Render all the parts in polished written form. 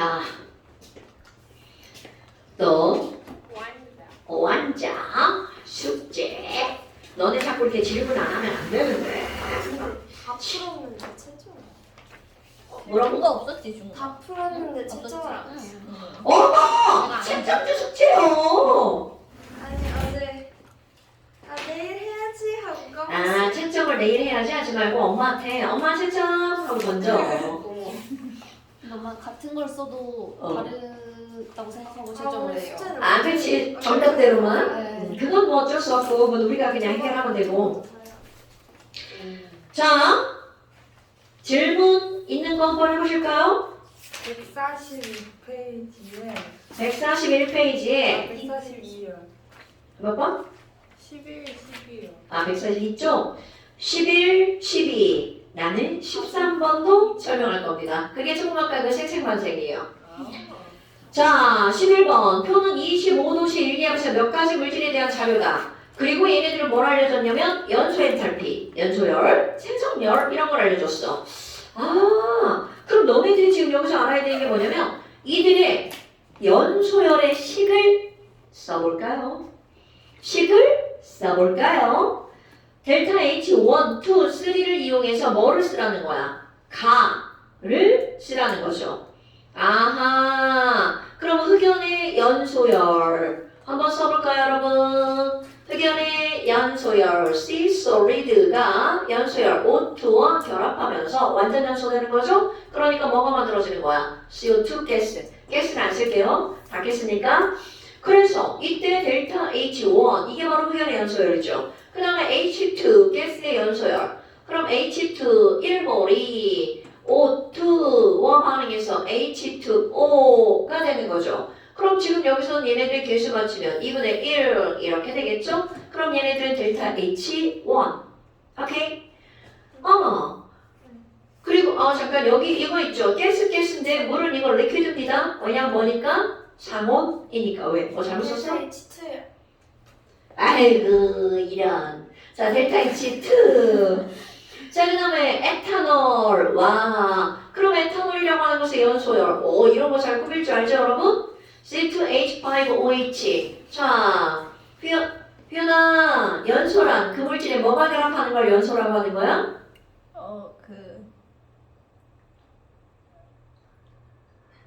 자, 또 완자 숙제. 너네 자꾸 이렇게 질문 안 하면 안 되는데. 다 풀었는데 채점. 뭐라고? 뭐가 없었지 중국. 다 풀었는데 채점을 안 응. 했어. 어머! 채점도 숙제요. 아니 내일 해야지 하고 까먹었어. 아, 채점을 내일 해야지 하지 말고 엄마한테 엄마 채점 하고 던져. 너만 같은 걸 써도 다르다고 생각하고 아, 채점을 오늘 해요. 숙제는 아, 그치. 정답대로만. 네. 그건 뭐 어쩔 수 없고, 뭐 우리가 그냥 해결하면 되고. 자, 질문 있는 거 한번 해보실까요? 142페이지에 141페이지에 142요. 몇 번? 11, 12요. 아, 142쪽. 11, 12. 나는 13번도 설명할 겁니다. 그게 초등학교 그 생생반생이에요. 자, 11번. 표는 25도씨 일기하면서 몇 가지 물질에 대한 자료다. 그리고 얘네들은 뭘 알려줬냐면 연소 엔탈피, 연소열, 생성열 이런 걸 알려줬어. 아, 그럼 너네들이 지금 여기서 알아야 되는 게 뭐냐면 이들의 연소열의 식을 써볼까요? 식을 써볼까요? 델타 H1, 2, 3를 이용해서 뭐를 쓰라는 거야? 가를 쓰라는 거죠. 아하, 그럼 흑연의 연소열 한번 써볼까요, 여러분? 흑연의 연소열 C solid가 연소열 O2와 결합하면서 완전 연소되는 거죠? 그러니까 뭐가 만들어지는 거야? CO2 가스. 가스는 안 쓸게요. 다 깼으니까. 그래서 이때 델타 H1 이게 바로 흑연의 연소열이죠. 그 다음에 H2 가스의 연소열. 그럼 H2 1몰이 O2와 반응해서 H2O가 되는 거죠. 그럼 지금 여기서는 얘네들 개수 맞추면 2분의 1 이렇게 되겠죠? 그럼 얘네들은 델타 H1. 오케이? 그리고 잠깐 여기 이거 있죠? 가스인데 물은 이거 리퀴드입니다. 왜냐면 뭐니까? 상온이니까. 왜? 뭐 잘못 썼어? H2요. 아이고 이런. 자, 델타 H2. 자, 그 다음에 에탄올. 와, 그럼 에탄올이라고 하는 것의 연소열. 오, 이런 거 잘 꾸밀 줄 알죠, 여러분? C2H5OH. 자, 휘연아, 연소란 그 물질에 뭐가 결합하는 걸 연소라고 하는 거야?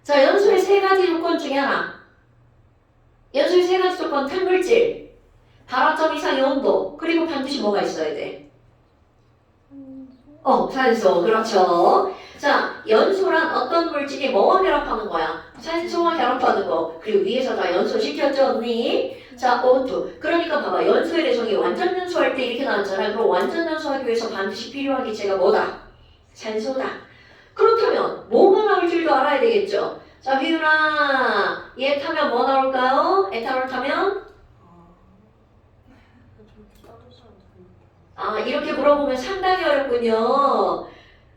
자, 연소의 세 가지 조건 중에 하나. 연소의 세 가지 조건, 탄물질, 발화점 이상의 온도, 그리고 반드시 뭐가 있어야 돼? 산소. 그렇죠. 자, 연소란 어떤 물질이 뭐와 결합하는 거야? 산소와 결합하는 거. 그리고 위에서 다 연소시켰죠, 언니? 자, O2. 그러니까 봐봐. 연소의 내성이 완전 연소할 때 이렇게 나왔잖아. 그럼 완전 연소하기 위해서 반드시 필요한 기체가 뭐다? 산소다. 그렇다면 뭐가 나올 줄도 알아야 되겠죠? 자, 휘윤아. 얘 타면 뭐 나올까요? 에탄올 타면? 이렇게 물어보면 상당히 어렵군요.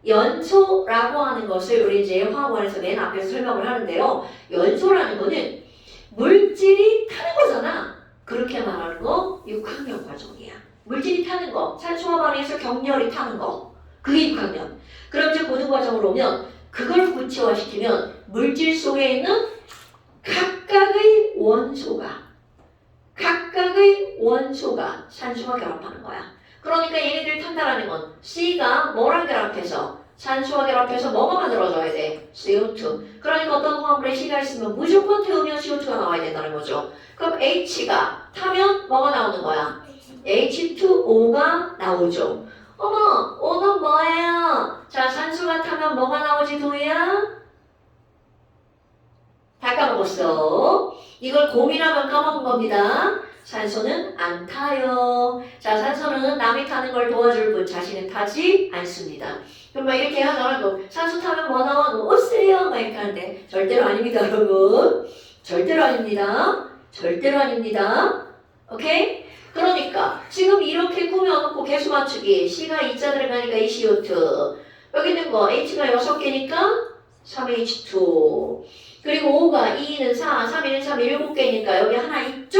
연소라고 하는 것을 우리 이제 화학원에서 맨 앞에서 설명을 하는데요. 연소라는 거는 물질이 타는 거잖아. 그렇게 말하는 거 6학년 과정이야. 물질이 타는 거, 산소와 반응해서 격렬이 타는 거. 그게 6학년. 그럼 이제 고등과정으로 오면 그걸 구체화시키면 물질 속에 있는 각각의 원소가 산소와 결합하는 거야. 그러니까 얘네들 탄다라는 건 C가 뭐랑 결합해서 산소와 결합해서 뭐가 만들어져야 돼? CO2. 그러니까 어떤 화합물에 C가 있으면 무조건 태우면 CO2가 나와야 된다는 거죠. 그럼 H가 타면 뭐가 나오는 거야? H2O가 나오죠. 어머, O는 뭐예요? 자, 산소가 타면 뭐가 나오지, 도희야? 다 까먹었어. 이걸 고민하면 까먹은 겁니다. 산소는 안 타요. 자, 산소는 남이 타는 걸 도와줄 뿐 자신은 타지 않습니다. 그럼 막 이렇게 하더라도 산소 타면 뭐 나와? 오세요! 막 이렇게 하는데 절대로 아닙니다, 여러분. 절대로 아닙니다. 절대로 아닙니다. 오케이? 그러니까 지금 이렇게 꾸며놓고 개수 맞추기. C가 2자 들어가니까 2CO2. 여기 있는 거 H가 6개니까 3H2. 그리고 5가 2는 4, 3는 3, 7개니까 여기 하나 있죠?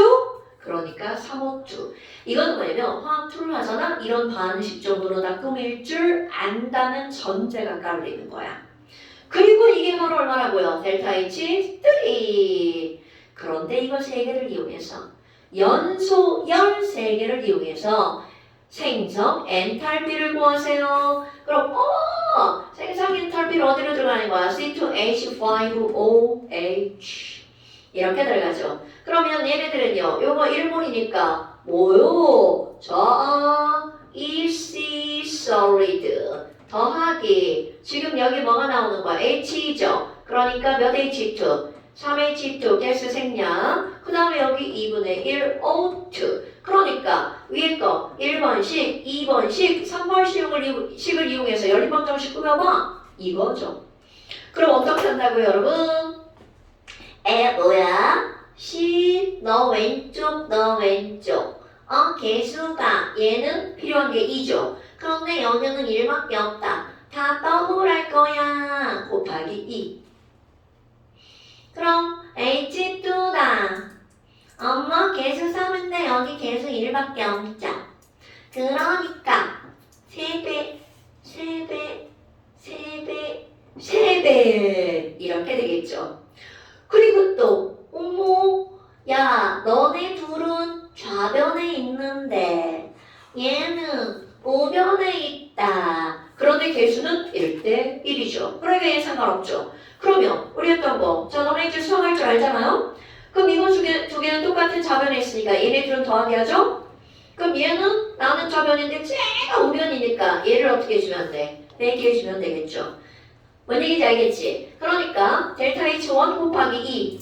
그러니까 3O2. 이건 뭐냐면 화학 툴을 하잖아? 이런 반식 정도로 다 꾸밀 줄 안다는 전제가 깔리는 거야. 그리고 이게 바로 얼마라고요? 델타 H 3. 그런데 이거 3개를 이용해서 연소열 3개를 이용해서 생성 엔탈피를 구하세요. 그럼 생성 엔탈피를 어디로 들어가는 거야? C2H5OH 이렇게 들어가죠. 그러면 얘네들은요. 요거 1몰이니까 뭐요? 자, EC solid 더하기 지금 여기 뭐가 나오는 거야? H죠. 그러니까 몇 H2? 3H2 가스 생략. 그 다음에 여기 2분의 1 O2. 그러니까 위에 거 1번씩, 2번씩, 3번씩을 이용해서 연립방정식 꾸며봐. 이거죠. 그럼 어떻게 한다고요, 여러분? 뭐야? C 너 왼쪽, 너 왼쪽. 개수가 얘는 필요한 게 2죠. 그런데 여기는 1밖에 없다. 다 더블할 거야. 곱하기 2. 그럼 H2다. 엄마 개수 3인데 여기 개수 1밖에 없죠. 그러니까 3배, 3배, 3배, 3배 이렇게 되겠죠. 그리고 또 어머 야 너네 둘은 좌변에 있는데 얘는 우변에 있다. 그런데 개수는 1대 1이죠. 그러니까 얘는 상관없죠. 그러면 우리 했던 거, 자 너네 이제 수학할 줄 알잖아요? 그럼 이거 두 개는 똑같은 좌변에 있으니까 얘네들은 더하기 하죠? 그럼 얘는 나는 좌변인데 쟤가 우변이니까 얘를 어떻게 해주면 돼? 4개 해주면 되겠죠. 뭔 얘기인지 알겠지? 그러니까 델타 H1 곱하기 2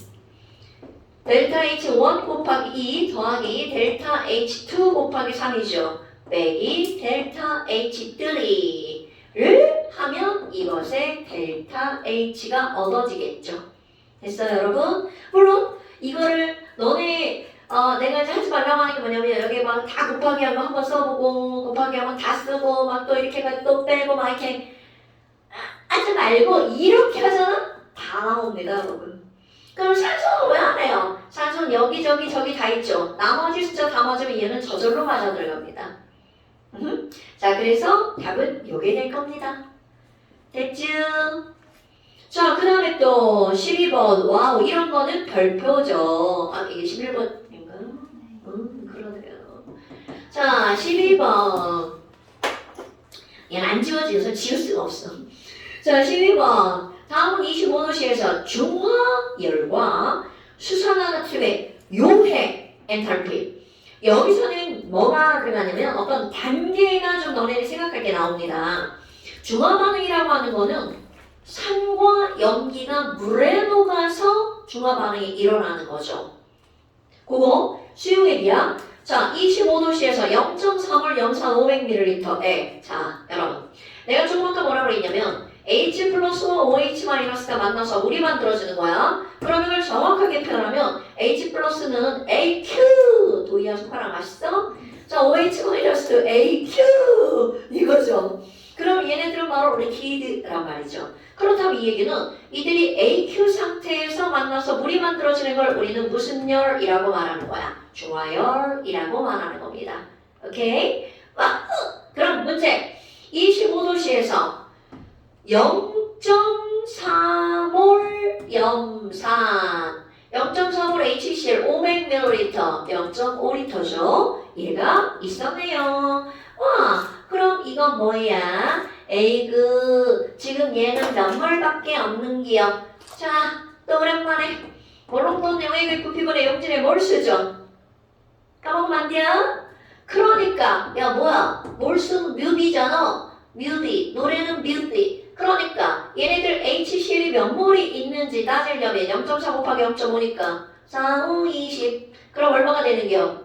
델타 H1 곱하기 2 더하기 델타 H2 곱하기 3이죠. 빼기 델타 H3를 하면 이것의 델타 H가 얻어지겠죠. 됐어요, 여러분? 물론 이거를 너네 내가 이제 하지 말라고 하는 게 뭐냐면 여기 막 다 곱하기 하면 한번 써보고 곱하기 하면 다 쓰고 막 또 이렇게 또 빼고 막 이렇게 하지 말고 이렇게 하잖아? 다 나옵니다, 여러분. 그럼 산소는 왜 안 해요? 산소는 여기저기 저기 다 있죠. 나머지 숫자 다 맞으면 얘는 저절로 맞아 들어갑니다. 자, 그래서 답은 요게 될 겁니다. 됐죠? 자, 그 다음에 또 12번. 와우, 이런 거는 별표죠. 이게 11번인가? 그러네요. 자, 12번. 얘는 안 지워져서 지울 수가 없어. 자, 12번. 다음은 25도씨에서 중화열과 수산화나트륨의 용해 엔탈피. 여기서는 뭐가 들어가냐면 어떤 단계가 좀 너네들이 생각할 게 나옵니다. 중화반응이라고 하는 거는 산과 연기가 물에 녹아서 중화반응이 일어나는 거죠. 그거 수용액이야. 자, 25도씨에서 0.3을 0.500ml에 자, 여러분. 내가 조금 아까 뭐라고 그랬냐면 H 플러스와 OH 마이너스가 만나서 물이 만들어지는 거야. 그럼 이걸 정확하게 표현하면 H 플러스는 AQ 도이야 손가락 맛있어? 자, OH 마이너스 AQ 이거죠. 그럼 얘네들은 바로 리퀴드란 말이죠. 그렇다면 이 얘기는 이들이 AQ 상태에서 만나서 물이 만들어지는 걸 우리는 무슨 열이라고 말하는 거야? 중화열이라고 말하는 겁니다. 오케이? 그럼 문제 25도씨에서 0.4몰 염산 0.4몰 HCl 500ml 0.5L죠. 얘가 있었네요. 와, 그럼 이건 뭐야? 에이그 지금 얘는 몇 몰밖에 없는 기억. 자, 또 오랜만에 몰롱돈 영액을 구피분의 용질에 뭘 쓰죠? 까먹으면 안 돼요? 그러니까 야 뭐야 몰수는 뮤비잖아. 뮤비 노래는 뮤비. 그러니까 얘네들 HCl이 몇 몰이 있는지 따지려면 0.4 곱하기 0.5니까 4, 5, 20 그럼 얼마가 되는겨?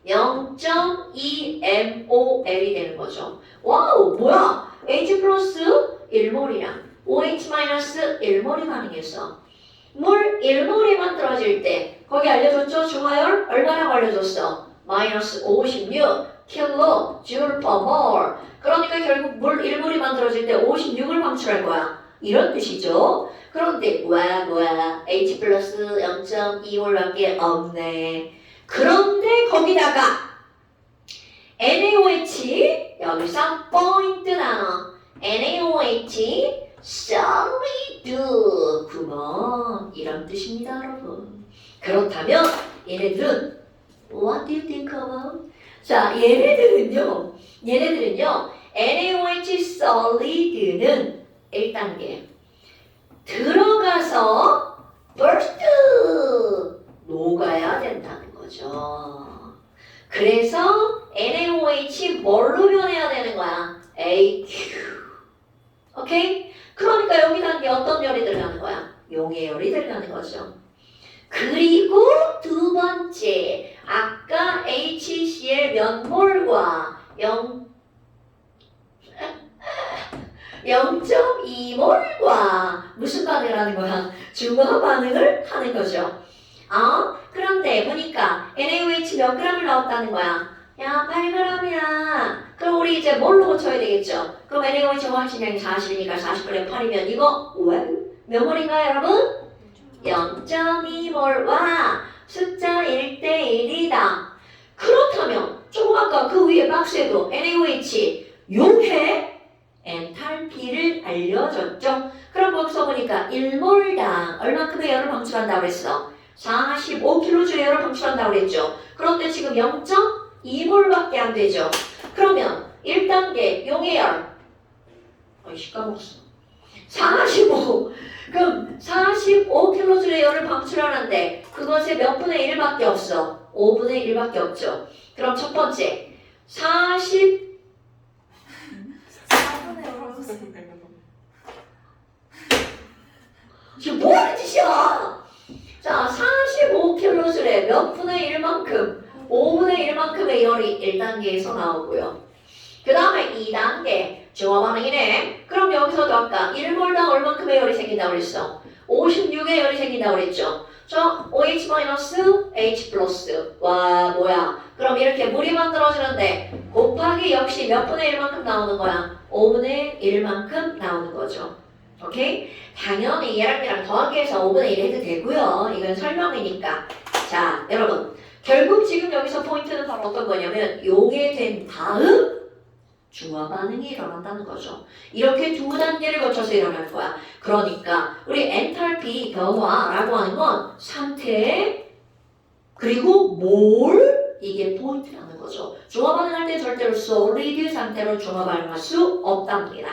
0.2mol이 되는 거죠. 와우 뭐야 H 플러스 1몰이랑 OH 마이너스 1몰이 반응했어. 물 1몰이 만들어질 때 거기 알려줬죠? 중화열 얼마나 알려줬어? 마이너스 56 킬로 줄 퍼 몰. 그러니까 결국 물 1몰이 만들어질 때 56을 방출할 거야. 이런 뜻이죠. 그런데 뭐야 H 플러스 0.2몰밖에 없네. 그런데 거기다가 NaOH 여기서 포인트 단어 NaOH solid 있겠구먼. 이런 뜻입니다, 여러분. 그렇다면 얘네들은 What do you think about? 자, 얘네들은요. NaOH solid는 1단계. 들어가서 burst 녹아야 된다는 거죠. 그래서 NaOH 뭘로 변해야 되는 거야? AQ. 오케이? 그러니까 여기 단계 어떤 열이 들어가는 거야? 용해열이 들어가는 거죠. 그리고 두 번째, 아까 HCl 면몰과 0.2몰과 무슨 반응을 하는 거야? 중화 반응을 하는 거죠. 그런데 보니까 NaOH 몇 g을 넣었다는 거야? 야, 8g이야. 그럼 우리 이제 뭘로 고쳐야 되겠죠? 그럼 NaOH 화학식량이 40이니까 40분의 8이면 이거 몇 몰인가요, 여러분? 0.2몰과 숫자 1대1이다. 그렇다면 조금 아까 그 위에 박스에도 NaOH 용해 엔탈피를 알려줬죠. 그럼 거기서 보니까 1몰당 얼마큼의 열을 방출한다고 그랬어? 45kJ 열을 방출한다고 그랬죠. 그런데 지금 0.2몰밖에 안 되죠. 그러면 1단계 용해열 아이씨 까먹었어. 45 그럼 45kJ 열을 방출하는데 그것의 몇 분의 1밖에 없어? 5분의 1밖에 없죠. 그럼 첫 번째 40 4분의 5. 지금 뭐하는 짓이야? 자, 45kJ의 몇 분의 1만큼 5분의 1만큼의 열이 1단계에서 나오고요. 그 다음에 2단계 중화 반응이네. 그럼 여기서도 아까 1몰당 얼만큼의 열이 생긴다고 그랬어? 56의 열이 생긴다고 그랬죠. 저 OH H 플러스 와 뭐야? 그럼 이렇게 물이 만들어지는데 곱하기 역시 몇 분의 1만큼 나오는 거야? 5분의 1만큼 나오는 거죠. 오케이? 당연히 얘랑 더하기 해서 5분의 1 해도 되고요. 이건 설명이니까. 자, 여러분. 결국 지금 여기서 포인트는 바로 어떤 거냐면 용해된 다음 중화 반응이 일어난다는 거죠. 이렇게 두 단계를 거쳐서 일어날 거야. 그러니까 우리 엔탈피 변화라고 하는 건 상태 그리고 몰 이게 포인트라는 거죠. 중화 반응할 때 절대로 솔리드 상태로 중화 반응할 수 없답니다.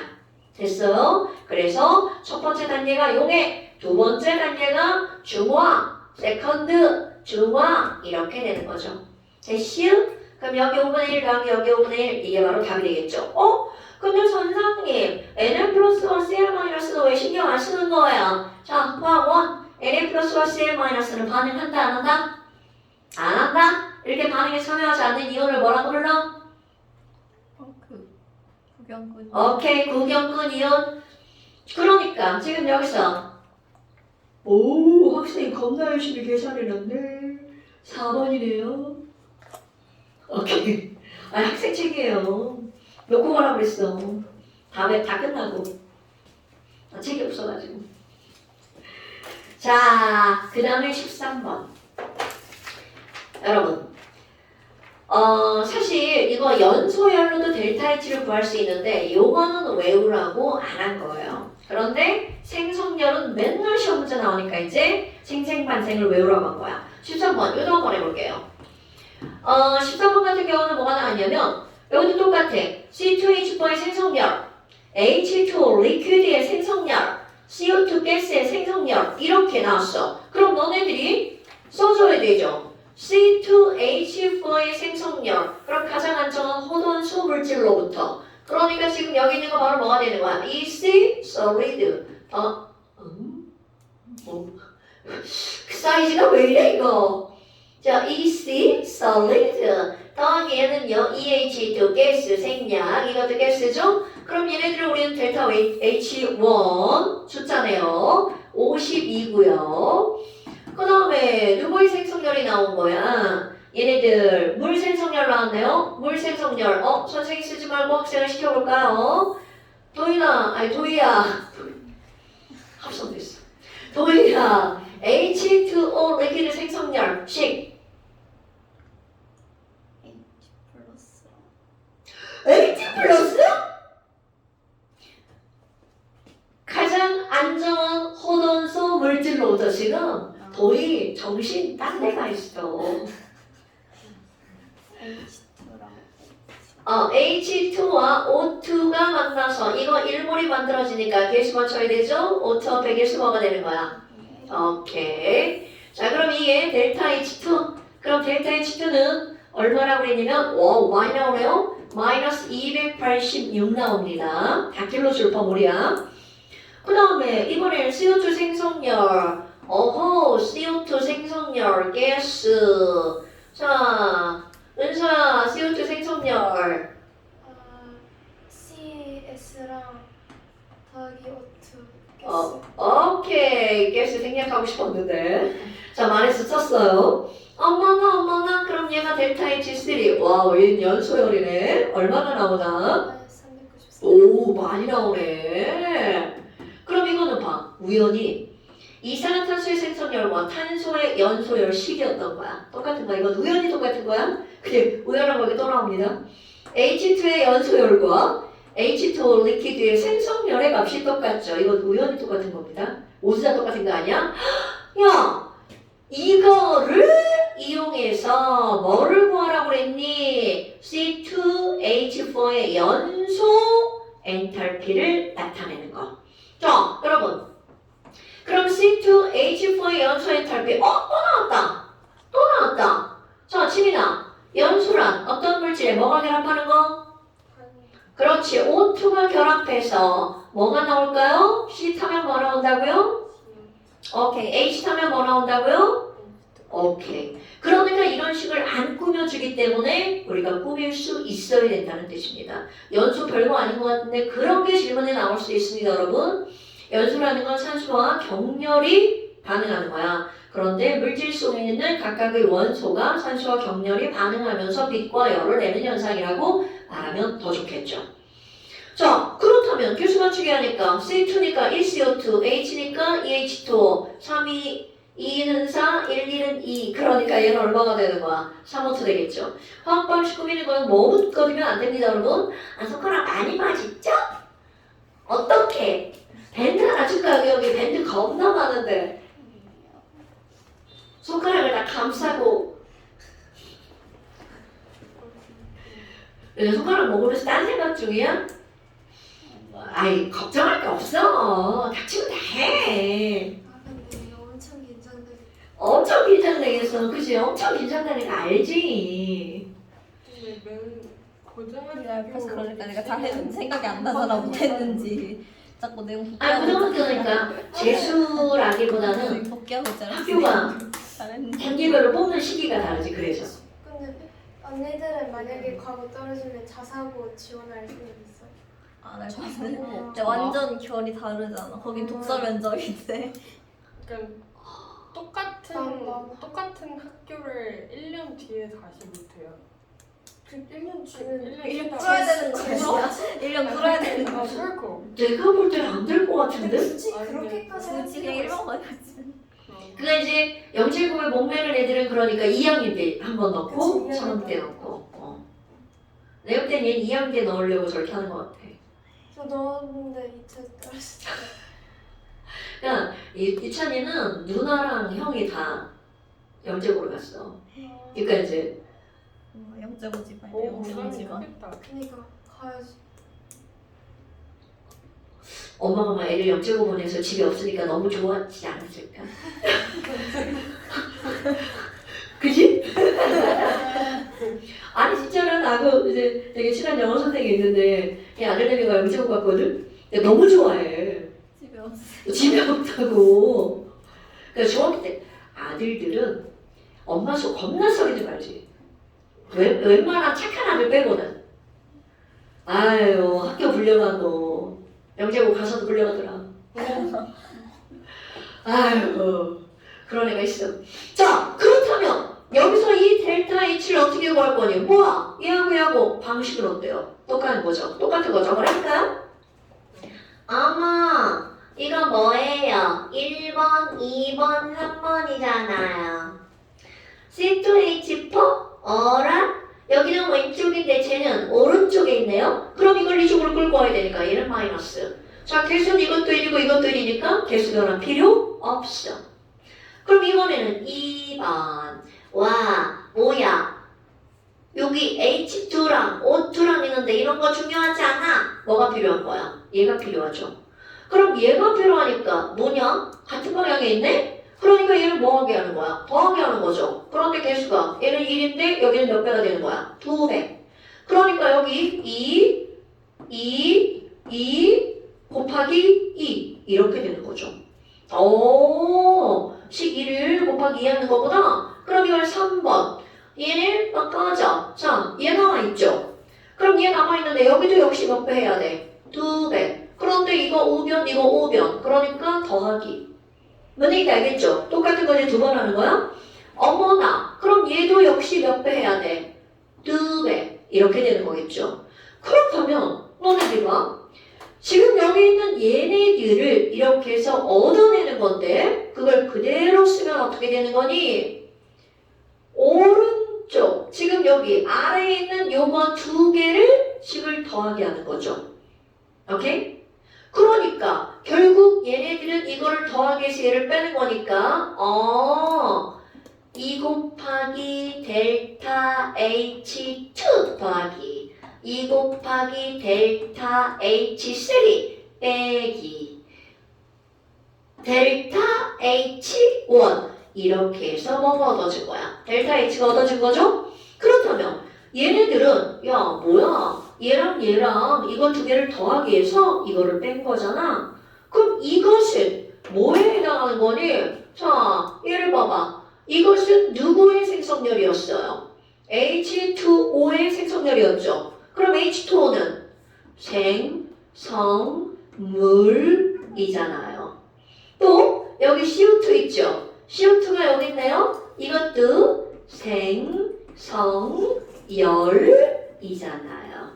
됐어요? 그래서 첫 번째 단계가 용해, 두 번째 단계가 중화, 세컨드, 중화 이렇게 되는 거죠. 됐슈? 그럼 여기 5분의 1 더하기 여기 5분의 1 이게 바로 답이 되겠죠. 근데 선생님 NL 플러스와 CL 마이너스는 왜 신경 안 쓰는 거예요? 자, 화원 NL 플러스와 CL 마이너스는 반응한다 안 한다? 안 한다? 이렇게 반응에 참여하지 않는 이온을 뭐라고 불러? 구경꾼. 오케이, 구경꾼 이온. 그러니까 지금 여기서 오, 학생이 겁나 열심히 계산해놨네. 4번이네요. 오케이. 학생 책이에요. 놓고 가라고 그랬어. 다음에 다 끝나고. 책이 없어가지고. 자, 그 다음에 13번. 여러분. 사실 이거 연소열로도 델타 H를 구할 수 있는데 요거는 외우라고 안 한 거예요. 그런데 생성열은 맨날 시험 문제 나오니까 이제 생생반생을 외우라고 한 거야. 13번 요거 한번 해볼게요. 13번 같은 경우는 뭐가 나왔냐면 여기도 똑같아. C2H4의 생성열, H2O 리퀴드의 생성열, CO2 가스의 생성열 이렇게 나왔어. 그럼 너네들이 써줘야 되죠. C2H4의 생성열. 그럼 가장 안정한 호돈수 물질로부터. 그러니까 지금 여기 있는 거 바로 뭐가 되는 거야? EC solid. 사이즈가 왜 이래 이거? 자, EC solid. 더하기 얘는요 EH2 가스 생략. 이것도 가스죠? 그럼 얘네들을 우리는 델타 H1 숫자네요. 52고요. 그 다음에 누구의 생성열이 나온 거야? 얘네들 물 생성열 나왔네요. 물 생성열. 선생님 쓰지 말고 학생을 시켜볼까요? 도희야. 합성됐어. 도희야. H2O 리퀴드 생성열 식. H 플러스? 가장 안정한 호돈소 물 H2부터 지금 거의 정신 딴 데가 있어. H2와 O2가 만나서 이거 1몰이 만들어지니까 개수 맞춰야 되죠? O2와 100의 수거가 되는 거야. 오케이. 자, 그럼 이게 델타 H2. 그럼 델타 H2는 얼마라고 그랬냐면 많이 나오네요. 마이너스 286 나옵니다. 100kJ/몰이야. 그 다음에 이번에는 CO2 생성열. CO2 생성열, 가스. 자, 은서야, CO2 생성열. CS랑 더하기 O2 오케이. 가스 생략하고 싶었는데. 자, 말해서 썼어요. 어머나. 그럼 얘가 델타 H3. 와우, 얘는 연소열이네. 얼마나 나오나? 394. 오, 많이 나오네. 그럼 이거는 봐. 우연히 이산화탄소의 생성열과 탄소의 연소열 식이었던 거야. 똑같은 거야. 이건 우연히 똑같은 거야. 근데 우연한 거게 또 나옵니다. H2의 연소열과 H2O 리퀴드의 생성열의 값이 똑같죠. 이건 우연히 똑같은 겁니다. 오수자 똑같은 거 아니야? 야! 이거를 이용해서 뭐를 구하라고 그랬니? C2H4의 연소 엔탈피를 나타내는 거. 자, 여러분. 그럼 C2H4의 연소 엔탈피. 또 나왔다. 자, 지민아. 연소란 어떤 물질에 뭐가 결합하는 거? 그렇지. O2가 결합해서 뭐가 나올까요? C 타면 뭐 나온다고요? 오케이. H 타면 뭐 나온다고요? 오케이. 그러니까 이런 식을 안 꾸며주기 때문에 우리가 꾸밀 수 있어야 된다는 뜻입니다. 연소 별거 아닌 것 같은데 그런 게 질문에 나올 수 있습니다, 여러분. 연소라는 건 산소와 격렬이 반응하는 거야. 그런데 물질 속에 있는 각각의 원소가 산소와 격렬히 반응하면서 빛과 열을 내는 현상이라고 말하면 더 좋겠죠. 자, 그렇다면 개수 맞추기 하니까 C2니까 1CO2, H니까 2H2O, 3이 2는 4, 1, 1은 2. 그러니까 얘는 얼마가 되는 거야? 3O2 되겠죠. 화학 방식 꾸미는 건 너무 꺼지면 안 됩니다, 여러분. 손가락 많이 맞았죠? 어떻게? 밴드 하나 줄까요? 여기 밴드 겁나 많은데. 손가락을 다 감싸고. 손가락 먹으면서 딴 생각 중이야? 아이, 걱정할 게 없어. 닥치면 다 해. 근데 이거 엄청 긴장돼. 엄청 긴장되겠어. 그치? 엄청 긴장되는 거 알지? 근데 매운 고정할 그래서 그러니까 내가 잘했는지 생각이 안 나서라 못했는지 자꾸 내용 그 정도 그러니까 재수라기보다는 복귀하고 있잖아. 학교가 잘했는지. 단계별로 뽑는 시기가 다르지. 그래서. 근데 언니들은 만약에 과거 떨어지면 자사고 지원할 생각 있어? 나 근데 완전 결이 다르잖아. 거긴 독서 면접인데. 그러니까 똑같은 학교를 1년 뒤에 다시 못해요. 그 1년 뒤에 1년 풀어야 되는 거 아니야? 1년 풀어야 되는 거. 그렇고. 내가 볼 때는 안 될 것 같은데? 굳이 아, 그렇게까지 할 굳이 필요가 그냥 있어? 1번 가야지. 그가 이제 영재고에 목매는 애들은 그러니까 2학년 때 한 번 넣고 그치, 3학년 때 넣고. 내가 볼 때는 얘는 2학년 때 넣으려고 저렇게 하는 것 같아. 저 넣었는데 2차 떨어졌어. 그러니까 이찬이는 누나랑 형이 다 영재고로 갔어. 그러니까 이제 영재고지 말고 오, 영재고지 마. 크겠다. 그니까 가야지. 엄마가 막 애를 영재고 보내서 집에 없으니까 너무 좋았지 않았을까? 그지? 아니 진짜로 나도 이제 되게 친한 영어 선생님이 있는데 걔 아들내미가 영재고 갔거든? 근데 너무 좋아해. 집에 없어. 집에 없다고. 그러니까 중학교 때 아들들은 엄마 속 겁나 썩이지 말지. 웬만한 착한 아들 빼고는. 아유, 학교 불려가고 영재고 가서도 불려가더라. 아유, 그런 애가 있어. 자, 그렇다면 여기서 이 델타 H를 어떻게 구할 거니? 뭐야? 얘하고 방식은 어때요? 똑같은 거죠? 똑같은 거죠? 그러니까 어머, 이거 뭐예요? 1번, 2번, 3번이잖아요. C2H4? 어라? 여기는 왼쪽인데 쟤는 오른쪽에 있네요? 그럼 이걸 이쪽으로 끌고 와야 되니까 얘는 마이너스. 자, 개수는 이것도 1이고 이것도 1이니까 개수 변화 필요 없어. 그럼 이번에는 2번. 와, 뭐야? 여기 H2랑 O2랑 있는데 이런 거 중요하지 않아? 뭐가 필요한 거야? 얘가 필요하죠. 그럼 얘가 필요하니까 뭐냐? 같은 방향에 있네? 그러니까 얘를 뭐하게 하는 거야? 더하게 하는 거죠. 그런데 개수가 얘는 1인데 여기는 몇 배가 되는 거야? 2배. 그러니까 여기 2 곱하기 2 이렇게 되는 거죠. 오, 식 1 곱하기 2 하는 거구나. 그럼 이걸 3번. 얘는 막 꺼져. 자, 얘 남아있죠. 그럼 얘 남아있는데 여기도 역시 몇 배 해야 돼? 2배. 그런데 이거 5변, 이거 5변. 그러니까 더하기. 뭔 얘기인지 알겠죠? 똑같은 거지 2번 하는 거야? 어머나. 그럼 얘도 역시 몇 배 해야 돼? 2배. 이렇게 되는 거겠죠. 그렇다면 너네들 봐. 지금 여기 있는 얘네들을 이렇게 해서 얻어내는 건데 그걸 그대로 쓰면 어떻게 되는 거니? 오른쪽 지금 여기 아래에 있는 요거 두 개를 식을 더하게 하는 거죠. 오케이? 그러니까 결국 얘네들은 이거를 더하기 해서 얘를 빼는 거니까 2 곱하기 델타 H2 더하기 2 곱하기 델타 H3 빼기 델타 H1 이렇게 해서 뭐가 얻어진 거야? 델타 H가 얻어진 거죠? 그렇다면 얘네들은 야 뭐야 얘랑 이거 두 개를 더하기 위해서 이거를 뺀 거잖아. 그럼 이것은 뭐에 해당하는 거니? 자 얘를 봐봐. 이것은 누구의 생성열이었어요? H2O의 생성열이었죠. 그럼 H2O는 생성물이잖아요. 또 여기 CO2 있죠. CO2가 여기 있네요. 이것도 생성열이잖아요.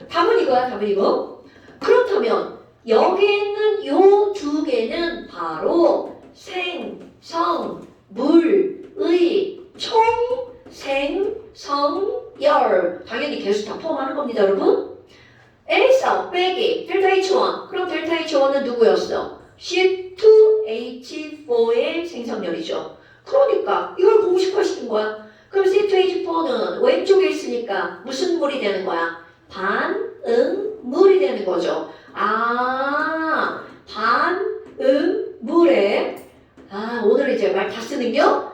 답은 이거야, 답은 이거. 그렇다면 여기 있는 요 두 개는 바로 생성물의 총생성열. 당연히 개수 다 포함하는 겁니다, 여러분. 에서 빼기 델타 H1. 그럼 델타 H1은 누구였어? C2H4의 생성열이죠. 그러니까 이걸 공식화시킨 거야. 그럼 C2H4는 왼쪽에 있으니까 무슨 물이 되는 거야? 반응물이 되는 거죠. 아, 반응물에 오늘 이제 말 다 쓰는겨?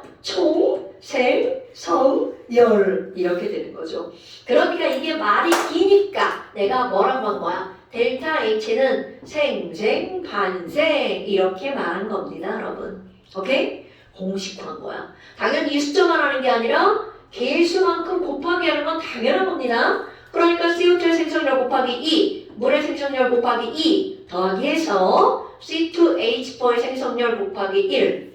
총생성열 이렇게 되는 거죠. 그러니까 이게 말이 기니까 내가 뭐라고 한 거야? 델타 H는 생생, 반생 이렇게 말한 겁니다, 여러분. 오케이? 공식화한 거야. 당연히 이 숫자만 하는 게 아니라 개수만큼 곱하기 하는 건 당연한 겁니다. 그러니까 CO2의 생성열 곱하기 2, 물의 생성열 곱하기 2 더하기 해서 C2H4의 생성열 곱하기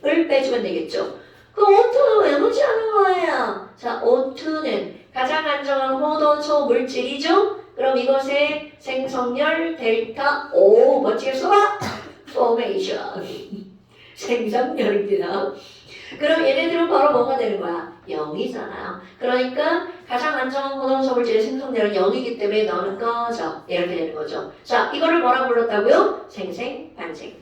1을 빼주면 되겠죠. 그럼 O2는 왜 무시하는 거예요? 자, O2는 가장 안정한 호도초 물질이죠. 그럼 이것의 생성열 델타 O 멋지게 써봐! 포메이션 생성열입니다. 그럼 얘네들은 바로 뭐가 되는 거야? 0이잖아요. 그러니까 가장 안정한 고동소 물질의 생성열은 0이기 때문에 너는 꺼져. 이렇게 되는 거죠. 자, 이거를 뭐라고 불렀다고요? 생생, 반생.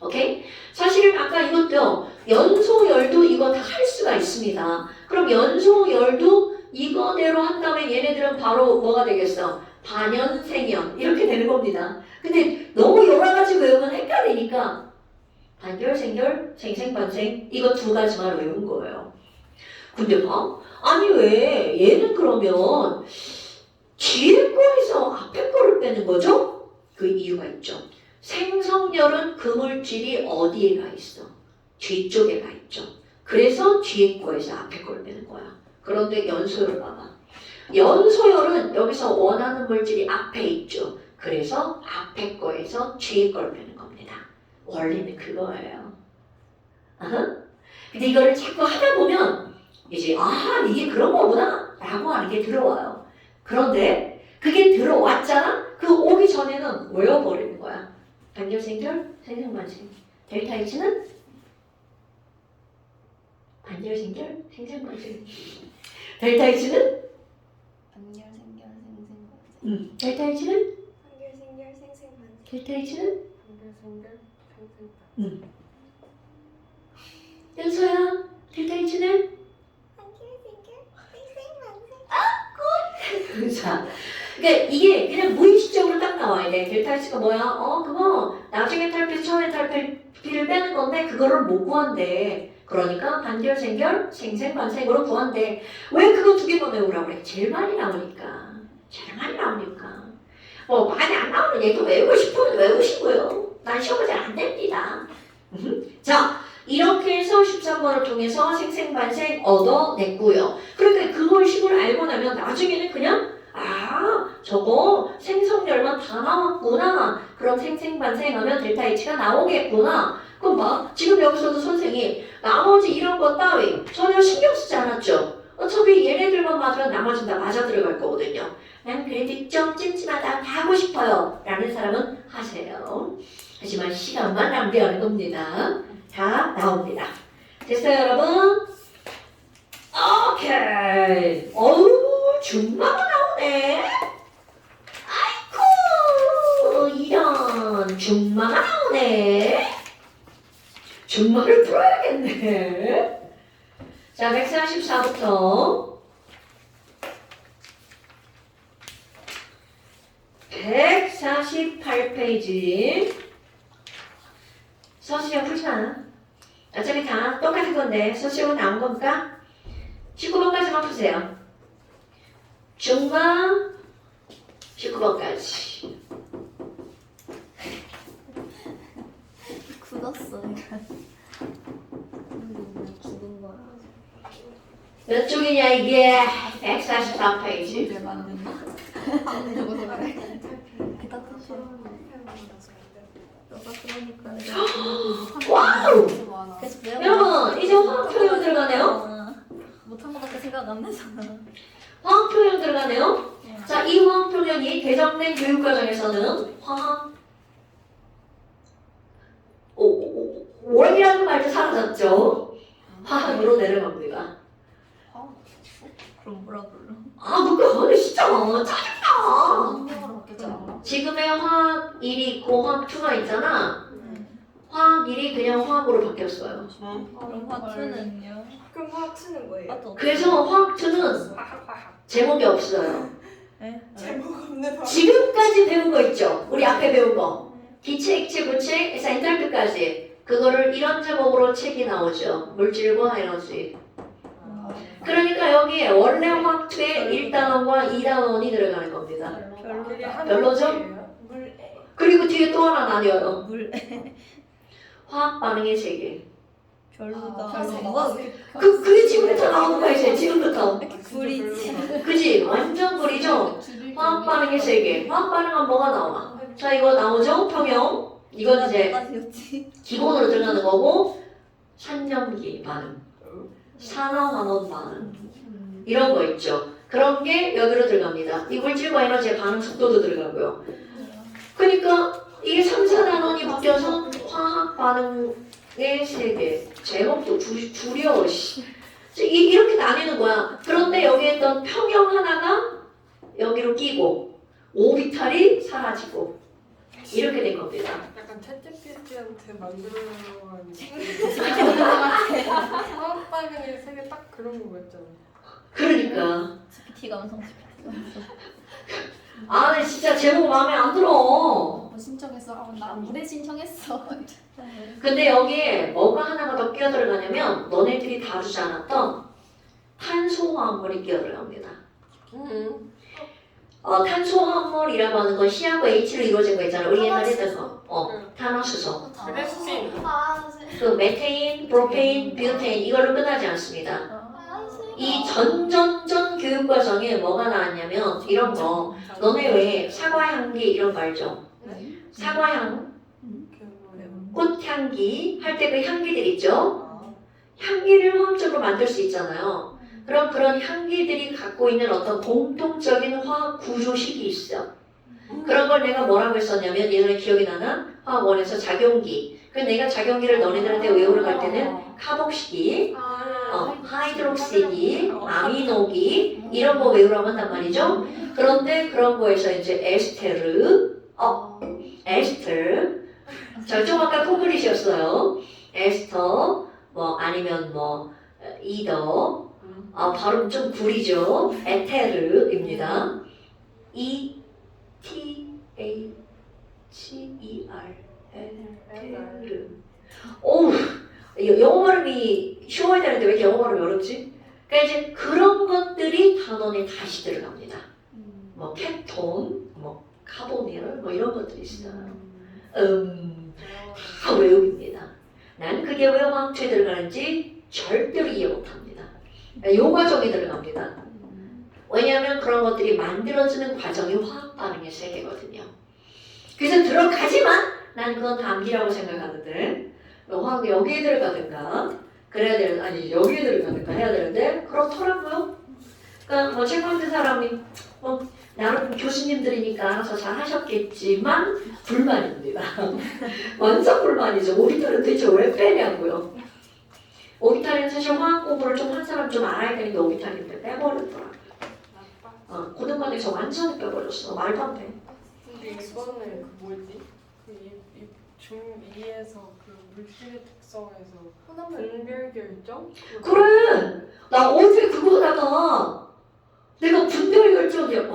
오케이? 사실은 아까 이것도 연소열도 이거 다 할 수가 있습니다. 그럼 연소열도 이거대로 한 다음에 얘네들은 바로 뭐가 되겠어? 반연, 생연 이렇게 되는 겁니다. 근데 너무 여러 가지 외우면 헷갈리니까 반결, 생결, 생생, 반생 이거 두 가지만 외운 거예요. 근데 봐. 아니 왜 얘는 그러면 뒤에 거에서 앞에 거를 빼는 거죠? 그 이유가 있죠. 생성열은 그 물질이 어디에 가 있어? 뒤쪽에 가 있죠. 그래서 뒤에 거에서 앞에 거를 빼는 거야. 그런데 연소열 봐봐. 연소열은 여기서 원하는 물질이 앞에 있죠. 그래서 앞에 거에서 뒤에 걸 빼는 겁니다. 원리는 그거예요. 근데 이거를 자꾸 하다 보면 이제 이게 그런 거구나 라고 하는 게 들어와요. 그런데 그게 들어왔잖아? 그 오기 전에는 외워버리는 거야. 반결, 생결, 생생, 반생. 델타 H는 반결, 생결, 생생, 반생. 델타 H는 반결, 생결, 생생, 반생. 델타 H는 한결, 생결, 생생, 반생. 델타 H는? 반결생결 생생반. 연서야, 델타 H는? 자, 그러니까 이게 그냥 무의식적으로 딱 나와야 돼. 델타 H가 뭐야? 그거 나중에 탈피, 처음에 탈피를 빼는 건데 그거를 못 구한대. 그러니까 반결, 생결, 생생반생으로 구한대. 왜 그거 두 개만 외우라고 그래? 제일 많이 나오니까. 제일 많이 나오니까. 뭐 많이 안 나오는 얘도 외우고 싶으면 외우시고요. 난 시험은 잘 안 됩니다. 자, 이렇게 해서 13번을 통해서 생생반생 얻어냈고요. 그러니까 그걸 식을 알고 나면 나중에는 그냥 저거 생성열만 다 나왔구나. 그럼 생생반생하면 델타 H가 나오겠구나. 그럼 봐. 지금 여기서도 선생님 나머지 이런 것 따위 전혀 신경 쓰지 않았죠. 어차피 얘네들만 맞으면 나머지는 다 맞아 들어갈 거거든요. 난 그래도 좀 찜찜하다 다 하고 싶어요. 라는 사람은 하세요. 하지만 시간만 낭비하는 겁니다. 다 나옵니다. 됐어요, 여러분? 오케이. 어우, 중마가 나오네. 아이쿠, 이런 중마가 나오네. 중마를 풀어야겠네. 자, 144부터 148페이지. 서술형 풀지 마. 어차피 다 똑같은 건데 서술형은 나온 겁니까? 19번까지만 푸세요. 중마 19번까지. 굳었어요. 죽은 거야. 몇 쪽이냐 이게? 144페이지. 그다 뜻이야. 너가 그러니까. 와우! 그래서 내가 여러분 이제 화학 표현 들어가네요. 못한 것밖에 생각 안 나잖아. 화학 표현 들어가네요. 자, 이 화학 표현이 개정된 교육 과정에서는 화학 월이라는 말도 사라졌죠. 화학으로 내려갑니다. 그럼 뭐라 불러? 그거 진짜 짜증나. 한명으로 바뀌었잖아. 지금의 화학 1이 있고 화학 2가 있잖아. 화학 1이 그냥 화학으로 바뀌었어요. 그럼 화투는요? 그럼 화투는 뭐예요? 화투 그래서 화학 2는 제목이 없어요. 제목 없는 지금까지 배운 거 있죠? 우리 앞에 배운 거. 기체, 액체, 고체에서 엔탈피까지. 그거를 이런 제목으로 책이 나오죠. 물질과 에너지. 그러니까 여기에 원래 화학 2에 1단원과 2단원이 들어가는 겁니다. 별로죠? 그리고 뒤에 또 하나 나뉘어요. 물 화학 반응의 세계. 별로다. 뭐가 그게 지금부터 나오는 거야, 이제 지금부터. 불이지. 그지? 완전 불이죠? 화학 반응의 세계. 화학 반응은 뭐가 나와? 자, 이거 나오죠? 평형. 이건 이제 까지였지. 기본으로 들어가는 거고, 산염기 반응, 산화환원 반응, 이런 거 있죠. 그런 게 여기로 들어갑니다. 이 물질과 에너지의 반응 속도도 들어가고요. 그러니까 이게 3, 4단원이 바뀌어서 화학 반응의 세계. 제목도 줄여. 이렇게 나뉘는 거야. 그런데 여기에 있던 평형 하나가 여기로 끼고 오비탈이 사라지고 이렇게 된 겁니다. 약간 챗GPT한테 만들어놓은 화학 반응의 세계 딱 그런 거 같잖아. 그러니까 GPT가 완성 GPT. 근데 진짜 제목 마음에 안 들어. 신청했어. 나 무대 신청했어. 근데 여기에 뭐가 하나가 더 끼어 들어가냐면 너네들이 다루지 않았던 탄소화합물이 끼어 들어갑니다. 탄소화합물이라고 하는 건 C하고 H로 이루어진 거 있잖아. 우리 옛날에 했던 거. 탄화수소. 그래핀. 그 메테인, 프로페인, 뷰테인 이걸로 끝나지 않습니다. 이 전전전 교육 과정에 뭐가 나왔냐면 이런 거. 너네 왜 사과향기 이런 거 알죠? 사과향, 꽃향기 할 때 그 향기들 있죠? 향기를 화학적으로 만들 수 있잖아요. 그럼 그런 향기들이 갖고 있는 어떤 공통적인 화학 구조식이 있어. 그런 걸 내가 뭐라고 했었냐면 예전에 기억이 나나? 화학원에서 작용기. 그래서 내가 작용기를 너네들한테 외우러 갈 때는 카복식이, 하이드록시기, 아미노기 이런 거 외우라고 한단 말이죠. 그런데 그런 거에서 이제 에스테르, 에스터. 자, 좀 아까 콩글리시였어요. 에스터, 뭐 아니면 뭐 이더. 발음 좀 구리죠. 에테르입니다. E-T-H-E-R. 에테르. 오우, 영어 발음이 쉬워야 되는데 왜 이렇게 영어 발음이 어렵지? 그러니까 이제 그런 것들이 단원에 다시 들어갑니다. 뭐 캡톤, 뭐 카보닐, 뭐 이런 것들이 있어요. 다 외웁니다. 난 그게 왜 왕초에 들어가는지 절대로 이해 못합니다. 요 과정이 들어갑니다. 왜냐하면 그런 것들이 만들어지는 과정이 화학 반응의 세계거든요. 그래서 들어가지만 난 그건 암기라고 생각하는데 화학이 여기에 들어가든가 그래야 되는 아니 여기에 들어가든가 해야 되는데 그렇더라고요. 그러니까 뭐 책 만든 사람이 뭐 나름 교수님들이니까 알아서 잘 하셨겠지만 불만입니다. 완전 불만이죠. 오리털은 대체 왜 빼냐고요. 오리털은 사실 화학 공부를 좀 한 사람 좀 알아야 되는데 오리털인데 빼버렸더라. 고등반에서 완전히 빼버렸어. 말도 안 돼. 근데 이번에 그 뭐지? 중2에서 그 물질의 특성에서 분별 결정? 그래. 나 어제 그거 하다가 내가 분별 결정이야.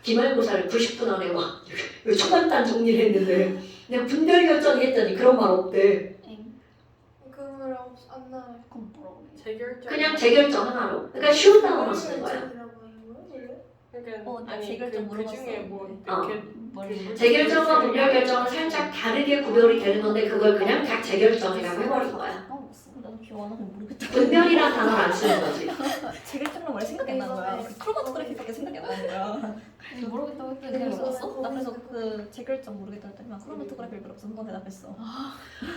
기말고사를 90분 안에 막 초반단 정리를 했는데 내가 분별 결정했더니 그런 말 없대. 그걸 안 나와요. 그럼 뭐라고? 재결정. 그냥 재결정 하나로. 그러니까 쉬운 단어만 쓰는 거야. 그러니까 나 아니 재결정 그 물어봤어. 중에 뭐 어. 이렇게 뭘 재결정과 분별 결정은 살짝 다르게 구별이 되는 건데 그걸 그냥 다 재결정이라고 해버린 거야. 나도 기억 안 나서 모르겠다. 분별이란 단어를 안 쓰는 거지. 재결정란 말이 생각이 안 나는 거야. 그 크로마토그래피밖에 생각이 안 나는 거야. 모르겠다고 했더니 그냥 그냥 물어봤어? 나 그래서 그 재결정 모르겠다 했더니 크로마토그래피를 물어봐서 한번 대답했어.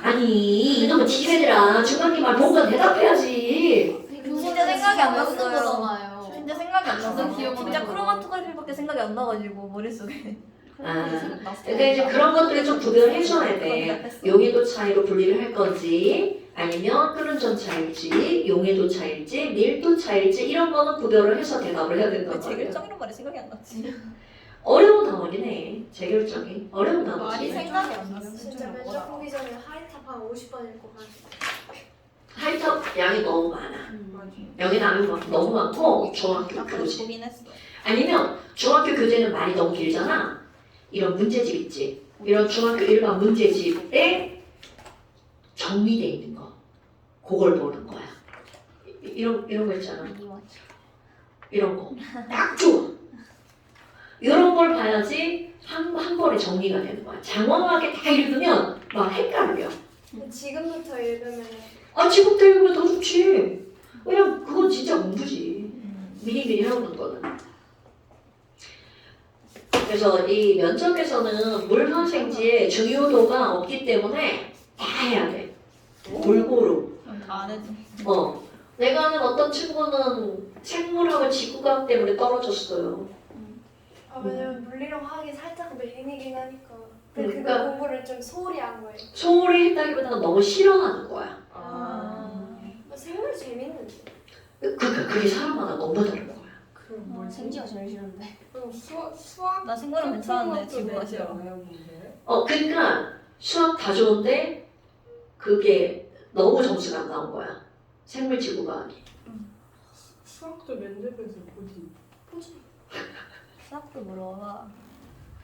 아니 이놈의 지혜들아 중간님 말 보고 대답해야지. 진짜 생각이 안 나는 났어요. 거잖아요. 진짜 생각이 안 진짜 나서 기억은 진짜 안 나요. 크로마토그래피밖에 생각이 안 나가지고 머릿속에. 그러니까 이제 그런 것들을 좀 구별해줘야 돼. 용해도 차이로 분리를 할 건지 아니면 끓은 전 차일지 용해도 차일지 밀도 차일지 이런 거는 구별을 해서 대답을 해야 된단 말이야. 재결정이란 말이 생각이 안 났지. 어려운 단어이네. 재결정이 어려운 말이 단어지. 생각이 안 났어. 진짜 면접 보기 전에 하이탑 한 50번 읽고 가요. 하이탑 양이 너무 많아. 맞아. 여기 나는 막 너무 많고 중학교 나 그래서 교재 고민했어. 아니면 중학교 교재는 말이 너무 길잖아. 이런 문제집 있지. 이런 중학교 일반 문제집에 정리돼 있는 거. 그걸 보는 거야. 이런 거 있잖아. 이런 거. 딱 좋아. 이런 걸 봐야지 한 번에 정리가 되는 거야. 장황하게 다 읽으면 막 헷갈려. 지금부터 읽으면 지금부터 읽으면 더 좋지. 왜냐면 그건 진짜 공부지. 미리미리 해오는 거는. 그래서 이 면접에서는 물화생지의 중요도가 없기 때문에 다 해야 돼. 골고루. 다 안 해도. 내가 아는 어떤 친구는 생물학을 지구과학 때문에 떨어졌어요. 왜냐면 물리랑 화학이 살짝 메인이긴 하니까. 근데 그러니까 그거 공부를 좀 소홀히 한 거예요. 소홀히 했다기보다는 너무 싫어하는 거야. 생물 재밌는데. 그게 사람마다 너무 다른 거야. 그 뭐지? 생지가 제일 싫은데. 수학 나 생물은 괜찮은데 같은 지구가 것도 싫어. 내지 않아요, 문제? 그러니까 수학 다 좋은데 그게 너무 점수가 안 나온 거야. 생물 지구과학이. 수학도 면접에서 보지. 수학도 물어봐.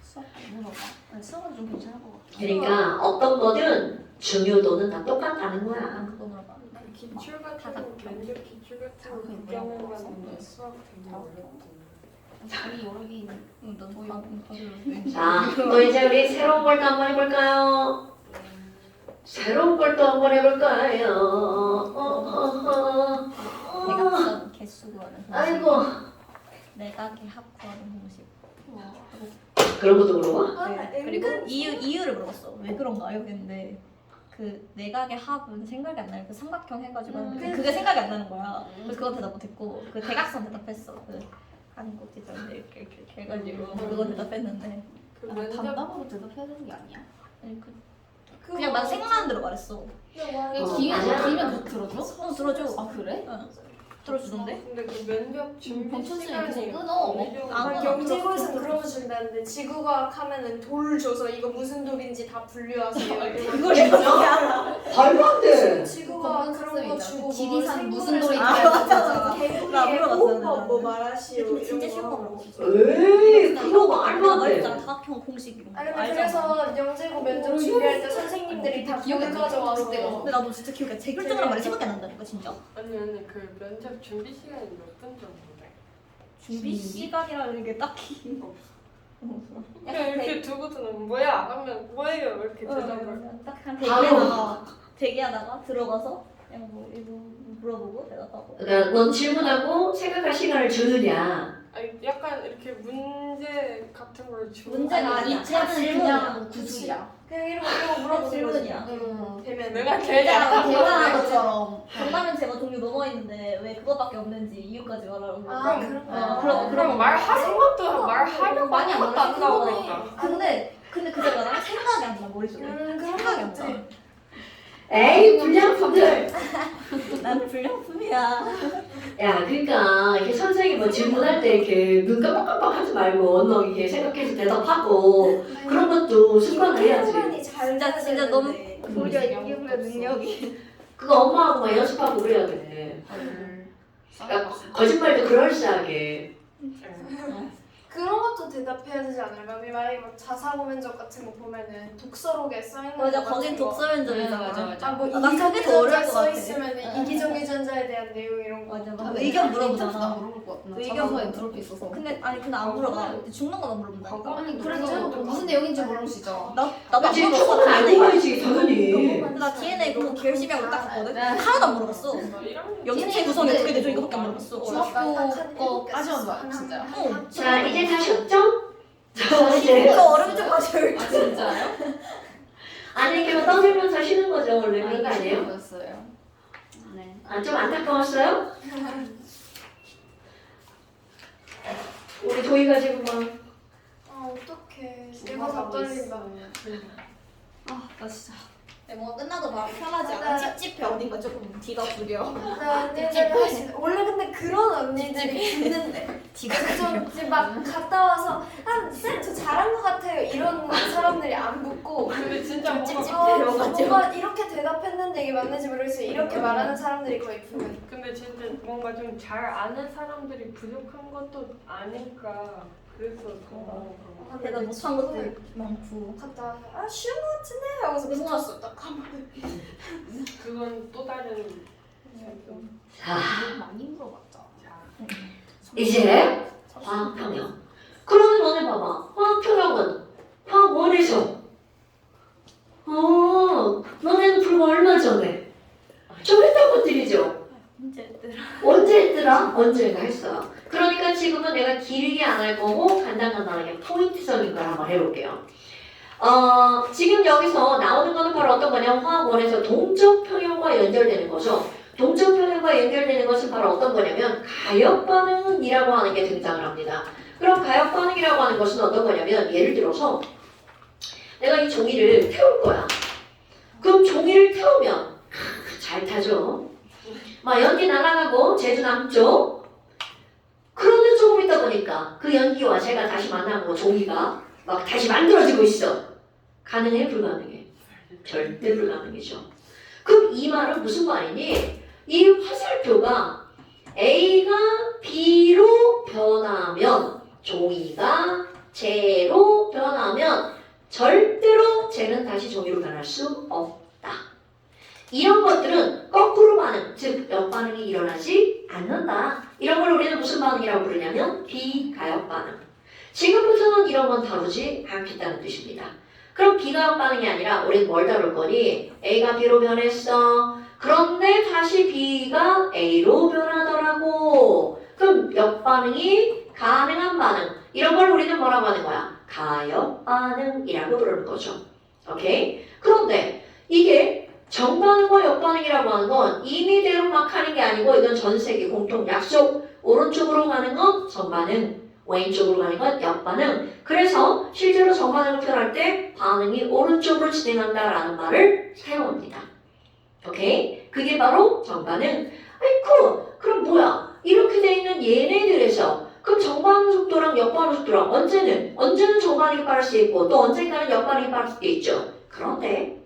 수학 안 물어봐. 아니, 수학은 좀 괜찮을 것 같아. 그러니까 어떤 거든 중요도는 다 똑같다는 거야. 난 그거 물어봐. 그 기출 같은 거 면접 기출 같은 거 그냥 국경을 물어봐서. 봤는데 수학 되게 어렵던데. 자기 여러 개 있는. 너 뭐야? 자, 또 이제 우리 새로운 걸 또 한번 해볼까요? 새로운 걸 또 한번 해볼까요? 대각선 개수 구하는 공식. 아이고, 내각의 합 구하는 공식. 그런 것도 물어봐? 네. 그리고 이유를 물어봤어. 왜 그런가 여기인데 그 내각의 합은 생각이 안 나요. 그 삼각형 해가지고 하는데 그게 생각이 안 나는 거야. 그래서 그건 대답 못했고 그 대각선 대답했어. 그 한국지점 이렇게 해가지고 그거 대답했는데 그 아, 면접 단답으로 대답해야 되는 게 아니야? 아니, 그냥 난 생각나는 대로 말했어. 그냥 맞아. 기면 그거 들어줘? 들어줘. 아 그래? 응. 들어주던데? 근데 그 면접 준비 봉투 시간이 쓰면 끊어. 어느 안 끊어. 경제고에서 그런 거 준다는데 지구과학 하면은 돌 줘서 이거 무슨 돌인지 다 분류하세요. 이걸 어떻게 알아? 말도 안 돼. 지구과학 그런 거 주고 뭐 지리산 무슨 생물에서 돌인지 나 나 물어봤어, 호흡법 뭐 근데 말하시오 진짜 이런 쉬운 거 거. 물어봤어. 에이, 그거 말도 알잖아, 안 돼. 말했잖아. 다각형 공식 이런 거. 아니 근데 알잖아. 그래서 영재고 면접 준비할 때 선생님들이 다 기억이 기억을 안 나. 가져와서 근데 나도 진짜 기억이 안 나. 재결정이란 말이 생각이 안 난다니까 진짜. 아니 그 면접 준비 시간이 몇 분 정도래? 준비 시간이라는 게 딱히 그냥 이렇게 두고서는 뭐야 하면 뭐예요 이렇게 대답을. 딱한 바로. 대기하다가 들어가서 그냥 뭐 이거 물어보고 대답하고. 그러니까 넌 질문하고 생각할 시간을 주느냐. 아니 약간 이렇게 문제 같은 걸 주고. 문제가 아니야. 이체는 그냥 구술이야. 그냥 이런 거 물어보는 질문이야. 거지. 대면 내가 제일 약간 대화하는 것처럼. 정답은 제가 종류 넘어 있는데 왜 그것밖에 없는지 이유까지 말하는 거. 아 그런 거. 그럼 그럼 말하는 것도 말하려고 많이 안 아무것도 안 그러네. 나오니까. 근데 그게 나랑 생각이 안 나 머릿속에. 그런 생각이 안 거 나. 같지. 에이, 불량품들. 나는 불량품이야. 야, 그러니까 이렇게 선생님 뭐 질문할 때 이렇게 눈 깜빡깜빡 하지 말고 언어 이렇게 생각해서 대답하고 그런 것도 습관을 해야지. 잘 진짜 너무 되는데. 우리가 얘기해보려 능력이. 그거 엄마하고 막 연습하고 그래야 돼. 그러니까 거짓말도 그럴싸하게. 그런 것도 대답해야 되지 않아요? 만약에 막 자사고 면접 같은 거 보면은 독서록에 써있는 맞아, 거 거긴 같은 거. 독서 면접이잖아. 아뭐 난 이기적 그게 더 어려울 유전자 것 써 같아. 있으면 이기적 유전자에 대한 내용 이런 거. 맞아, 아, 맞아. 왜 의견 인터뷰 다 물어보잖아. 물어볼 것 같나? 의견 자소서에 물어봐. 들을 게 있어서. 근데 안 물어봐. 죽는 거만 물어본다니까. 아니 그래도 무슨 내용인지 모를 수 있죠. 나도 안 그치, 물어봤어. 조금은 알고 가야지, 당연히. 근데 나 DNA 그거 열심히 하고 딱 갔거든? 하나도 안 물어봤어. 영양체 구성이 어떻게 되죠? 이거밖에 안 물어봤어. 중학교 거까지만 봐요, 진짜. 자, 이제 다 쉬었죠? 자, 이제. 이거 얼음 좀 마셔요. 아, 진짜요? 아니, 이렇게 떠들면서 쉬는 거죠, 원래. 그런 거 아니에요? 그랬어요. 네. 아, 좀 안타까웠어요? 우리 도희가 지금 막. 아 어떡해. 내가 다 떨린다. 아, 나 진짜. 뭔가 끝나도 마음이 편하지 않아. 찝찝해. 어딘가 조금 뒤가 구려. 나 언니들 하시 원래 근데 그런 언니들이 있는데 뒤가 좀 이제 막 갔다 와서 쌤저 잘한 것 같아요 이런 사람들이 안 붙고 근데 진짜 뭔가 뭔가 이렇게 대답했는데 이게 맞는지 모르겠어요 이렇게 말하는 사람들이 거의 붙는 근데 진짜 뭔가 좀 잘 아는 사람들이 부족한 것도 아닐까. 그래서 더 대답 못한 것들 많고. 갔다 와서 아 쉬운 것 같은데 하고서 붙었어 딱 가만히 그건 또 다른. 자, 많이 물어봤죠. 이제 화학평형. 그러면 너네 봐봐. 화학평형은 화학원에서. 너네는 불과 얼마 전에 좀 했던 것들이죠. 언제 했더라? 언제가 했어요. 그러니까 지금은 내가 길게 안 할 거고 간단하게 포인트적인 걸 한번 해볼게요. 지금 여기서 나오는 거는 바로 어떤 거냐면 화학원에서 동적 평형과 연결되는 거죠. 동적 평형과 연결되는 것은 바로 어떤 거냐면 가역 반응이라고 하는 게 등장을 합니다. 그럼 가역 반응이라고 하는 것은 어떤 거냐면 예를 들어서 내가 이 종이를 태울 거야. 그럼 종이를 태우면 잘 타죠. 막 연기 날아가고 제주 남쪽. 그런데 조금 있다 보니까 그 연기와 제가 다시 만나고 종이가 막 다시 만들어지고 있어. 가능해? 불가능해? 절대 불가능이죠. 그럼 이 말은 무슨 말이니? 이 화살표가 A가 B로 변하면 종이가 J로 변하면 절대로 J는 다시 종이로 변할 수 없다. 이런 것들은 거꾸로 반응, 즉 역반응이 일어나지 않는다. 이런 걸 우리는 무슨 반응이라고 부르냐면 비가역 반응. 지금부터는 이런 건 다루지 않겠다는 뜻입니다. 그럼 비가역 반응이 아니라 우리는 뭘 다룰 거니? A가 B로 변했어. 그런데 다시 B가 A로 변하더라고. 그럼 역반응이 가능한 반응. 이런 걸 우리는 뭐라고 하는 거야? 가역 반응이라고 부르는 거죠. 오케이? 그런데 이게 정반응과 역반응이라고 하는 건 임의대로 막 하는 게 아니고 이건 전 세계 공통 약속. 오른쪽으로 가는 건 정반응, 왼쪽으로 가는 건 역반응. 그래서 실제로 정반응을 표현할 때 반응이 오른쪽으로 진행한다라는 말을 사용합니다. 오케이? 그게 바로 정반응. 아이쿠 그럼 뭐야 이렇게 돼 있는 얘네들에서 그럼 정반응 속도랑 역반응 속도랑 언제는 정반응이 빠를 수 있고 또 언젠가는 역반응이 빠를 수도 있죠. 그런데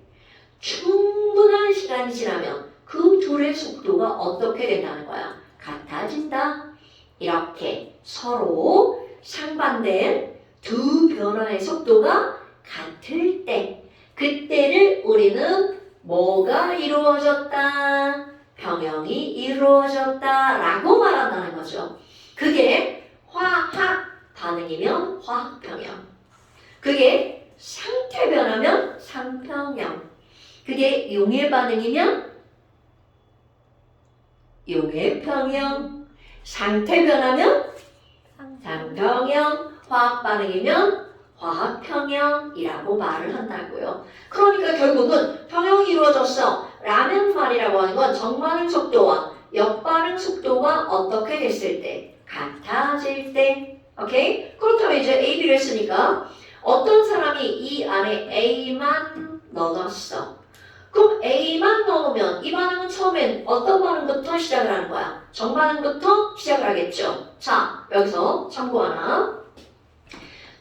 충분한 시간이 지나면 그 둘의 속도가 어떻게 된다는 거야? 같아진다. 이렇게 서로 상반된 두 변화의 속도가 같을 때 그때를 우리는 뭐가 이루어졌다? 평형이 이루어졌다 라고 말한다는 거죠. 그게 화학 반응이면 화학 평형. 그게 상태 변화면 상평형. 그게 용해 반응이면 용해 평형. 상태 변화면 상평형. 화학 반응이면 화학 평형이라고 말을 한다고요. 그러니까 결국은 평형이 이루어졌어 라는 말이라고 하는 건 정반응 속도와 역반응 속도가 어떻게 됐을 때 같아질 때 오케이? 그렇다면 이제 A, B를 했으니까 어떤 사람이 이 안에 A만 넣어놨어. 그럼 A만 넣으면 이 반응은 처음엔 어떤 반응부터 시작을 하는 거야? 정반응부터 시작을 하겠죠. 자, 여기서 참고 하나.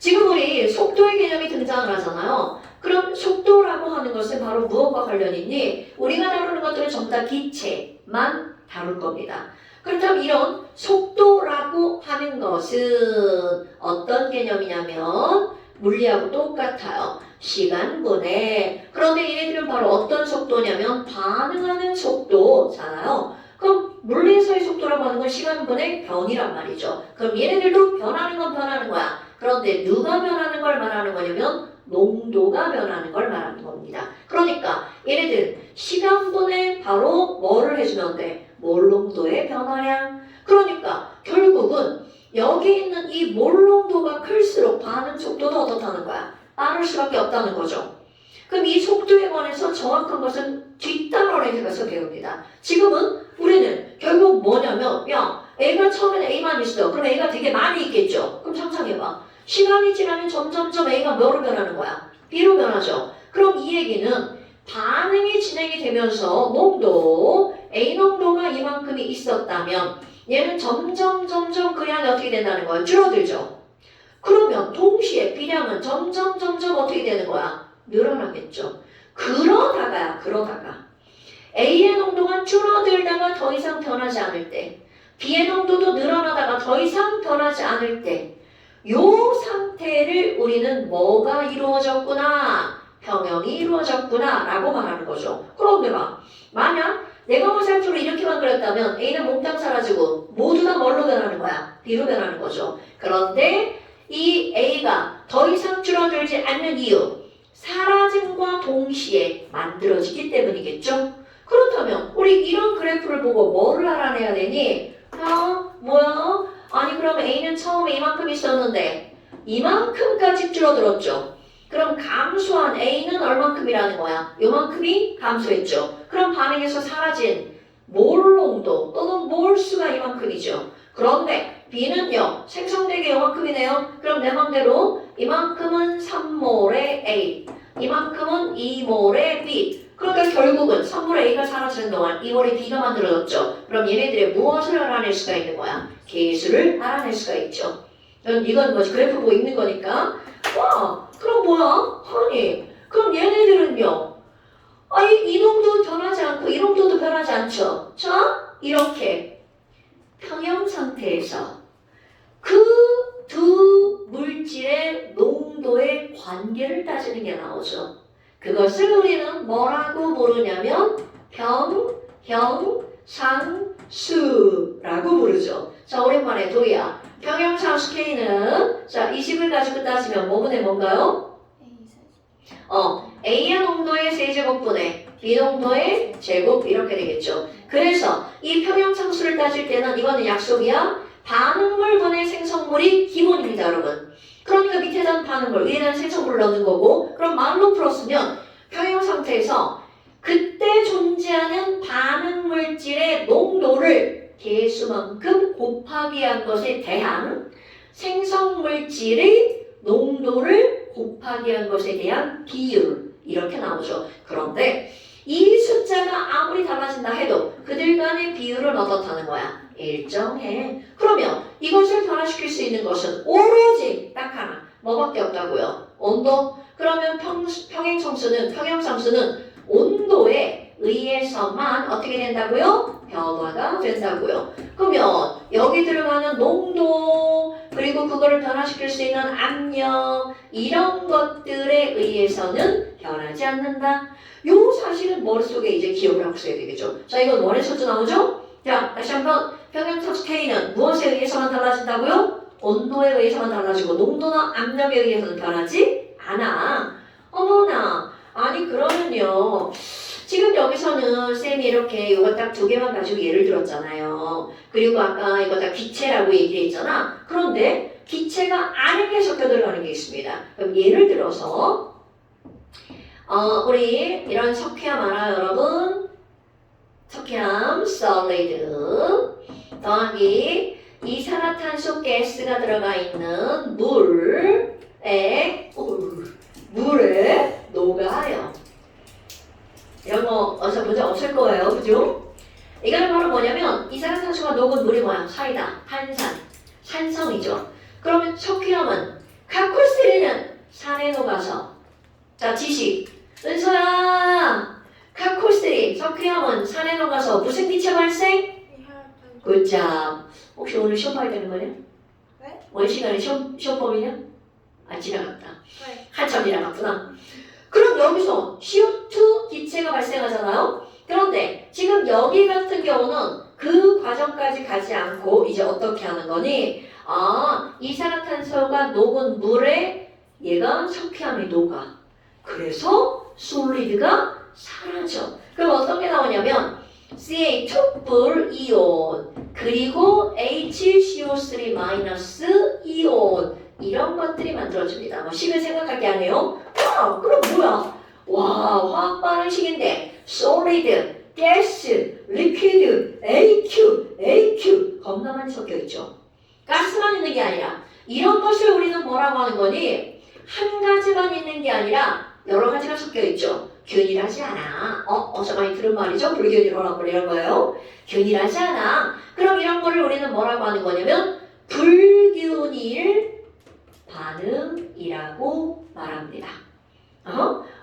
지금 우리 속도의 개념이 등장을 하잖아요. 그럼 속도라고 하는 것은 바로 무엇과 관련이 있니? 우리가 다루는 것들은 전부 다 기체만 다룰 겁니다. 그렇다면 이런 속도라고 하는 것은 어떤 개념이냐면 물리하고 똑같아요. 시간분해. 그런데 얘네들은 바로 어떤 속도냐면 반응하는 속도잖아요. 그럼 물리에서의 속도라고 하는 건 시간분의 변이란 말이죠. 그럼 얘네들도 변하는 건 변하는 거야. 그런데 누가 변하는 걸 말하는 거냐면 농도가 변하는 걸 말하는 겁니다. 그러니까 얘네들 시간분의 바로 뭐를 해주면 돼? 몰농도의 변화량. 그러니까 결국은 여기 있는 이 몰농도가 클수록 반응 속도도 어떻다는 거야? 빠를 수밖에 없다는 거죠. 그럼 이 속도에 관해서 정확한 것은 뒷단원에 가서 배웁니다. 지금은 우리는 결국 뭐냐면 야 A가 처음에는 A만 있어. 그럼 A가 되게 많이 있겠죠. 그럼 상상해봐. 시간이 지나면 점점점 A가 뭐로 변하는 거야? B로 변하죠. 그럼 이 얘기는 반응이 진행이 되면서 농도, A 농도가 이만큼이 있었다면 얘는 점점 그 양이 어떻게 된다는 거야? 줄어들죠. 그러면 동시에 B량은 점점 어떻게 되는 거야? 늘어나겠죠. 그러다가 A의 농도가 줄어들다가 더 이상 변하지 않을 때 B의 농도도 늘어나다가 더 이상 변하지 않을 때 요 상태를 우리는 뭐가 이루어졌구나? 평형이 이루어졌구나 라고 말하는 거죠. 그런데 만약 내가 화살표를 이렇게만 그렸다면 A는 몽땅 사라지고 모두 다 뭘로 변하는 거야? B로 변하는 거죠. 그런데 이 A가 더 이상 줄어들지 않는 이유 사라짐과 동시에 만들어지기 때문이겠죠. 그렇다면 우리 이런 그래프를 보고 뭐를 알아내야 되니? 뭐야? 아니 그러면 A는 처음에 이만큼 있었는데 이만큼까지 줄어들었죠. 그럼 감소한 A는 얼만큼이라는 거야? 요만큼이 감소했죠. 그럼 반응에서 사라진 몰농도 또는 몰수가 이만큼이죠. 그런데 B는요. 생성되게 요만큼이네요. 그럼 내 맘대로 이만큼은 3몰의 A 이만큼은 2몰의 B 그러니까 결국은 3몰의 A가 사라지는 동안 2몰의 B가 만들어졌죠. 그럼 얘네들의 무엇을 알아낼 수가 있는 거야? 계수를 알아낼 수가 있죠. 이건 뭐지? 그래프 보고 읽는 거니까 와 그럼 뭐야? 아니 그럼 얘네들은요 이 농도 변하지 않고 이 농도도 변하지 않죠. 자 이렇게 평형 상태에서 그 두 물질의 농도의 관계를 따지는 게 나오죠. 그것을 우리는 뭐라고 부르냐면 평형상수라고 부르죠. 자 오랜만에 도희야. 평형상수 K는 자 20을 가지고 따지면 뭐분의 뭔가요? A의 농도의 세제곱분의 B 농도의 제곱 이렇게 되겠죠. 그래서 이 평형상수를 따질 때는 이거는 약속이야. 반응물분의 생성물이 기본입니다 여러분. 그러니까 밑에다 반응물 위에다 생성물을 넣는 거고 그럼 말로 풀었으면 평형 상태에서 그때 존재하는 반응물질의 농도를 개수만큼 곱하기 한 것에 대한 생성물질의 농도를 곱하기 한 것에 대한 비율 이렇게 나오죠. 그런데 이 숫자가 기체가 아무리 달라진다 해도 그들 간의 비율은 어떻다는 거야? 일정해. 그러면 이것을 변화시킬 수 있는 것은 오로지 딱 하나. 뭐밖에 없다고요? 온도. 그러면 평행sam수는 온도에 의해서만 어떻게 된다고요? 변화가 된다고요. 그러면 여기 들어가는 농도 그리고 그거를 변화시킬 수 있는 압력 이런 것들에 의해서는 변하지 않는다. 요 사실은 머릿속에 이제 기억을 하고 있어야 되겠죠. 자, 이건 원의 첫째 나오죠? 자, 다시 한번 평행sam수 K는 무엇에 의해서만 달라진다고요? 온도에 의해서만 달라지고 농도나 압력에 의해서는 변하지 않아. 어머나, 아니 그러면요. 지금 여기서는 쌤이 이렇게 이거 딱 두 개만 가지고 예를 들었잖아요. 그리고 아까 이거 다 기체라고 얘기를 했잖아. 그런데 기체가 아래에 섞여 들어가는 게 있습니다. 그럼 예를 들어서 우리 이런 석회암 알아요, 여러분? 석회암 solid 더하기 이산화탄소 가스가 들어가 있는 물에 녹아요. 이런 거 어디서 본 적 없을 거예요, 그죠? 이거는 바로 뭐냐면 이산화탄소가 녹은 물이 뭐야? 사이다, 탄산, 산성이죠. 그러면 석회암은 카콜스리는 산에 녹아서 자 지식 은서야 카콜스리 석회암은 산에 녹아서 무슨 기체 발생? 굿잡. 혹시 오늘 시험 봐야 되는 거냐? 네? 원 시간에 시험 범위냐? 아 지나갔다. 네. 한참 지나갔구나. 그럼 여기서 CO2 기체가 발생하잖아요. 그런데 지금 여기 같은 경우는 그 과정까지 가지 않고 이제 어떻게 하는 거니? 이산화탄소가 녹은 물에 얘가 석회암이 녹아. 그래서 솔리드가 사라져. 그럼 어떤 게 나오냐면 CH2 이온 그리고 HCO3 이온 이런 것들이 만들어집니다. 뭐 식을 생각할 게 아니에요. 와, 그럼 뭐야? 와, 화학 반응식인데 솔리드, 가스, 리퀴드, AQ 겁나 많이 섞여 있죠. 가스만 있는 게 아니라 이런 것을 우리는 뭐라고 하는 거니? 한 가지만 있는 게 아니라 여러 가지가 섞여 있죠. 균일하지 않아. 어서 많이 들은 말이죠. 불균일화라고 이런 거예요. 균일하지 않아. 그럼 이런 거를 우리는 뭐라고 하는 거냐면 불균일 반응이라고 말합니다.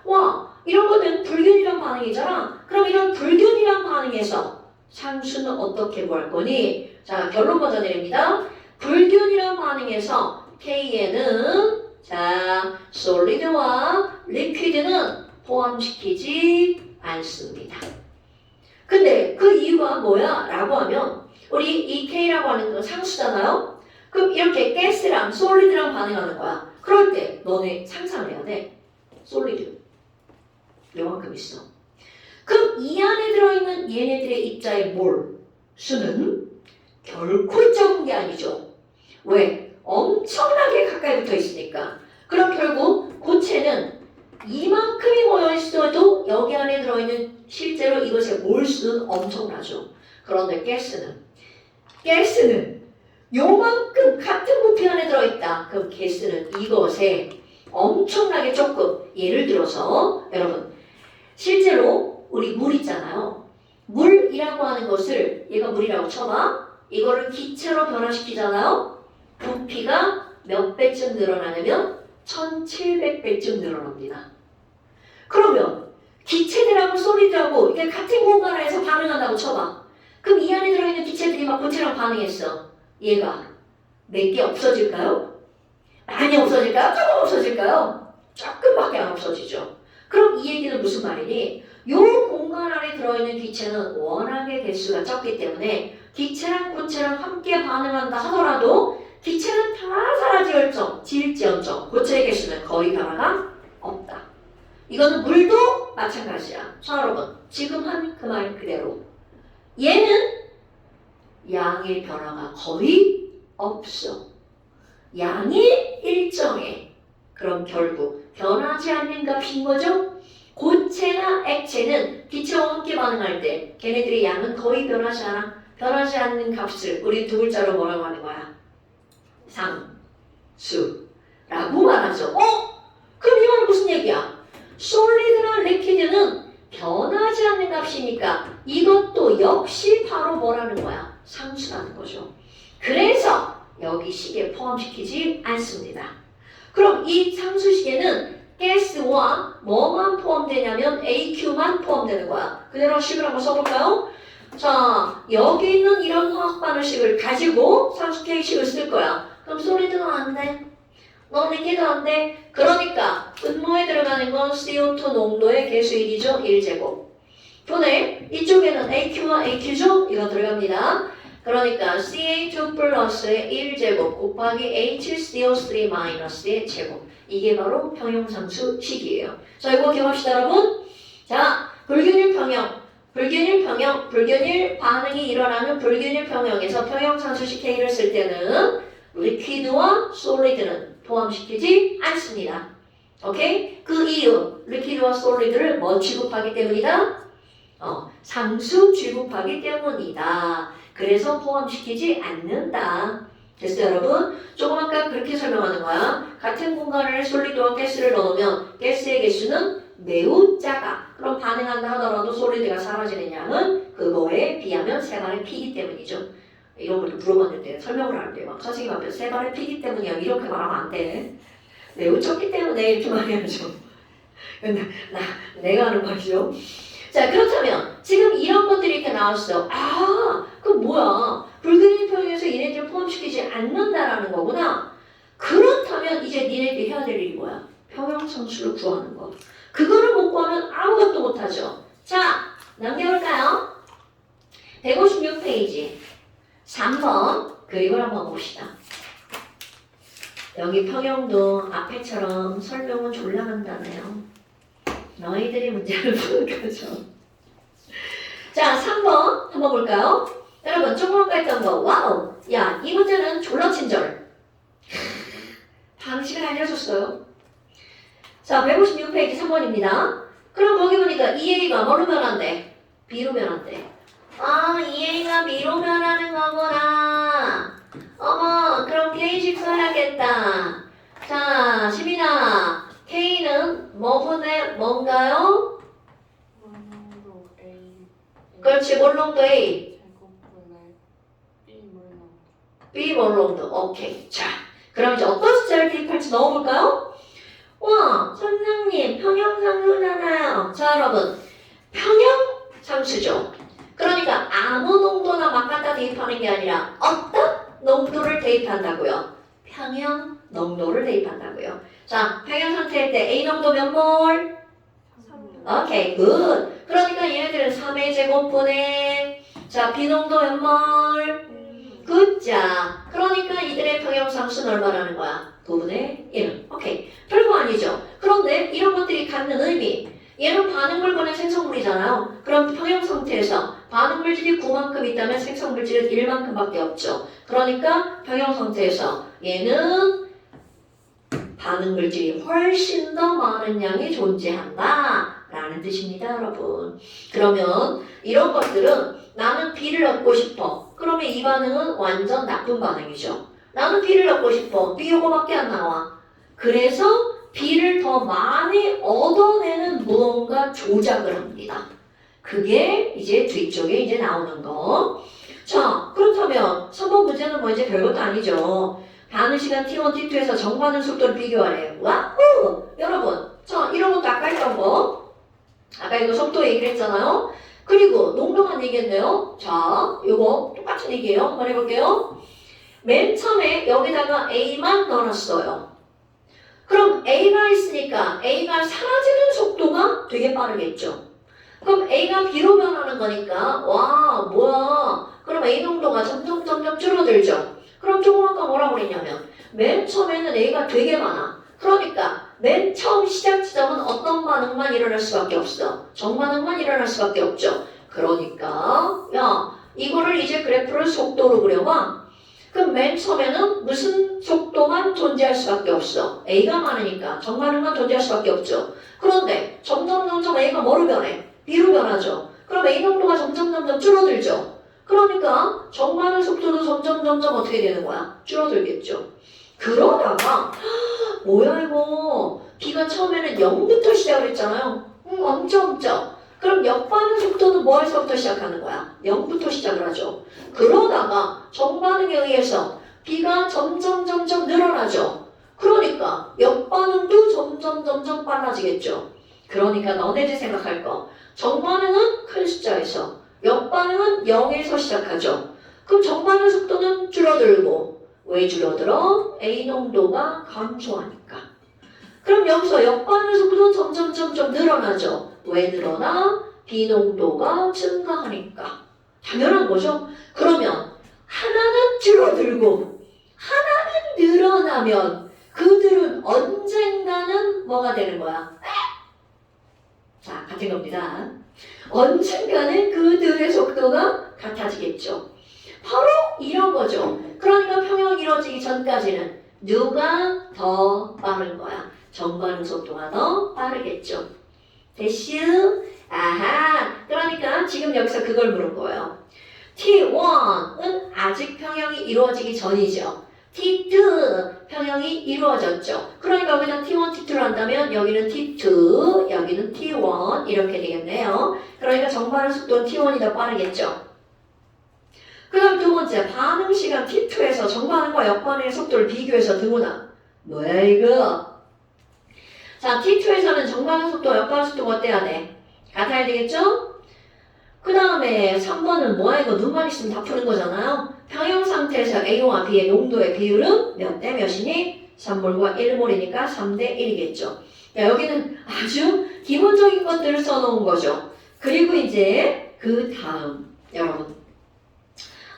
와, 이런 거는 불균일한 반응이잖아. 그럼 이런 불균일한 반응에서 상수는 어떻게 구할 거니? 자, 결론 먼저 내립니다. 불균일한 반응에서 K에는 자, 솔리드와 리퀴드는 포함시키지 않습니다. 근데 그 이유가 뭐야? 라고 하면 우리 이 K라고 하는 건 상수잖아요? 그럼 이렇게 가스랑 솔리드랑 반응하는 거야. 그럴 때 너네 상상을 해야 돼. 솔리드 요만큼 있어. 그럼 이 안에 들어있는 얘네들의 입자의 몰 수는 결코 적은 게 아니죠. 왜? 엄청나게 가까이 붙어 있으니까. 그럼 결국 고체는 이만큼이 모여 있어도 여기 안에 들어있는 실제로 이것의 몰수는 엄청나죠. 그런데 가스는 요만큼 같은 부피 안에 들어있다. 그럼 가스는 이것에 엄청나게 조금 예를 들어서 여러분 실제로 우리 물 있잖아요. 물이라고 하는 것을 얘가 물이라고 쳐봐. 이거를 기체로 변화시키잖아요. 부피가 몇 배쯤 늘어나냐면 1700배쯤 늘어납니다. 그러면 기체들하고 솔리드하고 이게 같은 공간 안에서 반응한다고 쳐봐. 그럼 이 안에 들어있는 기체들이 막 고체랑 반응했어. 얘가 몇 개 없어질까요? 많이 없어질까요? 조금 없어질까요? 조금밖에 안 없어지죠. 그럼 이 얘기는 무슨 말이니? 요 공간 안에 들어있는 기체는 워낙에 개수가 적기 때문에 기체랑 고체랑 함께 반응한다 하더라도 기체는 다 사라질지언정 고체의 개수는 거의 변화가 없다. 이거는 물도 마찬가지야. 자 여러분 지금 한 그 말 그대로 얘는 양의 변화가 거의 없어. 양이 일정해. 그럼 결국 변하지 않는 값인 거죠? 고체나 액체는 기체와 함께 반응할 때 걔네들의 양은 거의 변하지 않아. 변하지 않는 값을 우리 두 글자로 뭐라고 하는 거야? 상수라고 말하죠. 그럼 이건 무슨 얘기야? 솔리드나 리퀴드는 변하지 않는 값이니까 이것도 역시 바로 뭐라는 거야? 상수라는 거죠. 그래서 여기 식에 포함시키지 않습니다. 그럼 이 상수식에는 가스와 뭐만 포함되냐면 AQ만 포함되는 거야. 그대로 식을 한번 써볼까요? 자, 여기 있는 이런 화학 반응식을 가지고 상수 K식을 쓸 거야. 그럼 솔리드는 안 돼. 넌 리퀴드 안 돼. 그러니까 분모에 들어가는 건 CO2 농도의 개수 1이죠. 1제곱. 분해 이쪽에는 AQ와 AQ죠. 이거 들어갑니다. 그러니까 CA2 플러스의 1제곱 곱하기 HCO3 마이너스의 제곱. 이게 바로 평형상수식이에요. 자, 이거 기억합시다, 여러분. 자, 불균일 평형. 불균일 반응이 일어나는 불균일 평형에서 평형상수식 K를 쓸 때는 리퀴드와 솔리드는 포함시키지 않습니다. 오케이? 그 이유, 리퀴드와 솔리드를 뭐 취급하기 때문이다? 상수 취급하기 때문이다. 그래서 포함시키지 않는다. 됐어요, 여러분? 조금 아까 그렇게 설명하는 거야. 같은 공간에 솔리드와 가스를 넣으면 가스의 개수는 매우 작아. 그럼 반응한다 하더라도 솔리드가 사라지는 양은 그거에 비하면 세 발의 피기 때문이죠. 이런 걸 물어봤는데 설명을 하는데 막 선생님 앞에서 세 발의 피기 때문이야 이렇게 말하면 안 돼. 매우 적기 때문에 이렇게 말해야죠. 내가 하는 말이죠. 자, 그렇다면 지금 이런 것들이 이렇게 나왔어. 아, 그럼 뭐야? 불균일 평형에서 얘네들을 포함시키지 않는다라는 거구나. 그렇다면 이제 니네들이 해야 될 일이 뭐야? 평형상수를 구하는 거. 그거를 못 구하면 아무것도 못하죠. 자, 넘겨볼까요? 156페이지 3번 그림을 한번 봅시다. 여기 평형도 앞에처럼 설명은 졸라 한다네요. 너희들이 문제를 푸는 거죠. 자, 3번 한번 볼까요? 여러분, 조금 아까 했던 거, 와우! 야, 이 문제는 졸라 친절. 방식을 알려줬어요. 자, 156페이지 3번입니다. 그럼 거기 보니까 EA가 뭐로 변한대? B로 변한대. 아, EA가 B로 변하는 거구나. 어머, 그럼 K식 써야겠다. 자, 시민아, K는 뭐분의 뭔가요? 몰롱도 A. 그렇지, 몰롱도 A. 제곱분의 B 몰롱. B 몰롱도. 오케이. 자, 그럼 이제 어떤 숫자를 대입할지 넣어볼까요? 와, 선생님, 평형상수잖아요. 자, 여러분, 평형상수죠. 그러니까 아무 농도나 막 갖다 대입하는 게 아니라 어떤 농도를 대입한다고요? 평형 농도를 대입한다고요. 자, 평형 상태일 때 A 농도 몇 몰? 3. 오케이, 굿. 그러니까 얘네들은 3의 제곱분의 자, B 농도 몇 몰? 굿자. 그러니까 이들의 평형상수는 얼마라는 거야? 9분의 1. 오케이. 별거 아니죠. 그런데 이런 것들이 갖는 의미. 얘는 반응물분의 생성물이잖아요. 그럼 평형 상태에서 반응물질이 9만큼 있다면 생성물질은 1만큼밖에 없죠. 그러니까 평형 상태에서 얘는 반응물질이 훨씬 더 많은 양이 존재한다 라는 뜻입니다, 여러분. 그러면 이런 것들은 나는 B를 얻고 싶어. 그러면 이 반응은 완전 나쁜 반응이죠. 나는 B를 얻고 싶어. B 요거밖에 안 나와. 그래서 B를 더 많이 얻어내는 무언가 조작을 합니다. 그게 이제 뒤쪽에 이제 나오는 거. 자, 그렇다면 3번 문제는 뭐 이제 별것도 아니죠. 반응 시간 T1, T2에서 정반응 속도를 비교하래. 와우! 여러분, 자, 이런 것도 아까 했던 거. 아까 이거 속도 얘기를 했잖아요. 그리고 농도만 얘기했네요. 자, 요거 똑같은 얘기예요. 한번 해볼게요. 맨 처음에 여기다가 A만 넣어놨어요. 그럼 A가 있으니까 A가 사라지는 속도가 되게 빠르겠죠. 그럼 A가 B로 변하는 거니까 와 뭐야. 그럼 A 농도가 점점 줄어들죠. 그럼 조금 아까 뭐라고 그랬냐면 맨 처음에는 A가 되게 많아. 그러니까 맨 처음 시작 지점은 어떤 반응만 일어날 수밖에 없어. 정반응만 일어날 수밖에 없죠. 그러니까 야 이거를 이제 그래프를 속도로 그려봐. 그럼 맨 처음에는 무슨 속도만 존재할 수밖에 없어. A가 많으니까 정반응만 존재할 수밖에 없죠. 그런데 점점 A가 뭐로 변해? B로 변하죠. 그럼 A 농도가 점점 줄어들죠. 그러니까 정반응 속도도 점점 어떻게 되는 거야? 줄어들겠죠. 그러다가 뭐야 이거 B가 처음에는 0부터 시작을 했잖아요. 엄청 그럼 역반응 속도는 뭐에서부터 시작하는 거야? 0부터 시작을 하죠. 그러다가 정반응에 의해서 B가 점점 늘어나죠. 그러니까 역반응도 점점 빨라지겠죠. 그러니까 너네들 생각할 거. 정반응은 큰 숫자에서, 역반응은 0에서 시작하죠. 그럼 정반응 속도는 줄어들고, 왜 줄어들어? A 농도가 감소하니까. 그럼 여기서 역반응 속도는 점점 늘어나죠. 왜 늘어나? B 농도가 증가하니까. 당연한 거죠. 그러면 하나는 줄어들고 하나는 늘어나면 그들은 언젠가는 뭐가 되는 거야? 자, 같은 겁니다. 언젠가는 그들의 속도가 같아지겠죠. 바로 이런 거죠. 그러니까 평형이 이루어지기 전까지는 누가 더 빠른 거야? 정반응 속도가 더 빠르겠죠. 됐슈? 아하. 그러니까 지금 여기서 그걸 물은 거예요. T1은 아직 평형이 이루어지기 전이죠. T2 평형이 이루어졌죠. 그러니까 여기는 T1, T2를 한다면 여기는 T2, 여기는 T1 이렇게 되겠네요. 그러니까 정반응 속도는 T1이 더 빠르겠죠. 그 다음 두 번째, 반응 시간 T2에서 정반응과 역반응의 속도를 비교해서 드문화. 뭐야 이거? 자, T2에서는 정반응 속도와 역반응 속도가 어때야 돼? 같아야 되겠죠? 그 다음에 3번은 뭐야 이거 눈만 있으면 다 푸는 거잖아요. 평형 상태에서 A와 B의 농도의 비율은 몇 대 몇이니? 3몰과 1몰이니까 3대 1이겠죠. 여기는 아주 기본적인 것들을 써놓은 거죠. 그리고 이제 그 다음 여러분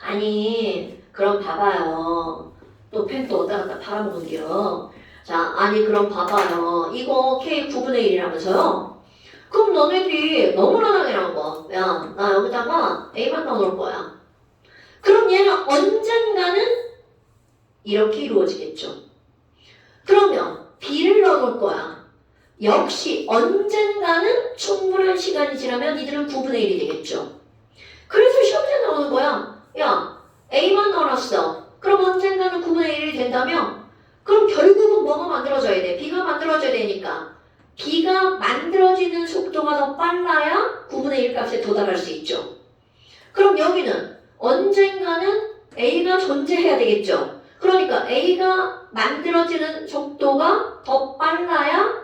아니 그럼 봐봐요. 또 펜 또 어디다 갖다 팔아먹은 게요. 자 아니 그럼 봐봐요. 이거 K 9분의 1이라면서요? 그럼 너네들이 너무나 당연한 거. 야, 나 여기다가 A만 넣어놓을 거야. 그럼 얘는 언젠가는 이렇게 이루어지겠죠. 그러면 B를 넣어놓을 거야. 역시 언젠가는 충분한 시간이 지나면 이들은 9분의 1이 되겠죠. 그래서 시험지에 나오는 거야. 야, A만 넣어놨어. 그럼 언젠가는 9분의 1이 된다면 그럼 결국은 뭐가 만들어져야 돼? B가 만들어져야 되니까 B가 만들어지는 속도가 더 빨라야 9분의 1 값에 도달할 수 있죠. 그럼 여기는 언젠가는 A가 존재해야 되겠죠. 그러니까 A가 만들어지는 속도가 더 빨라야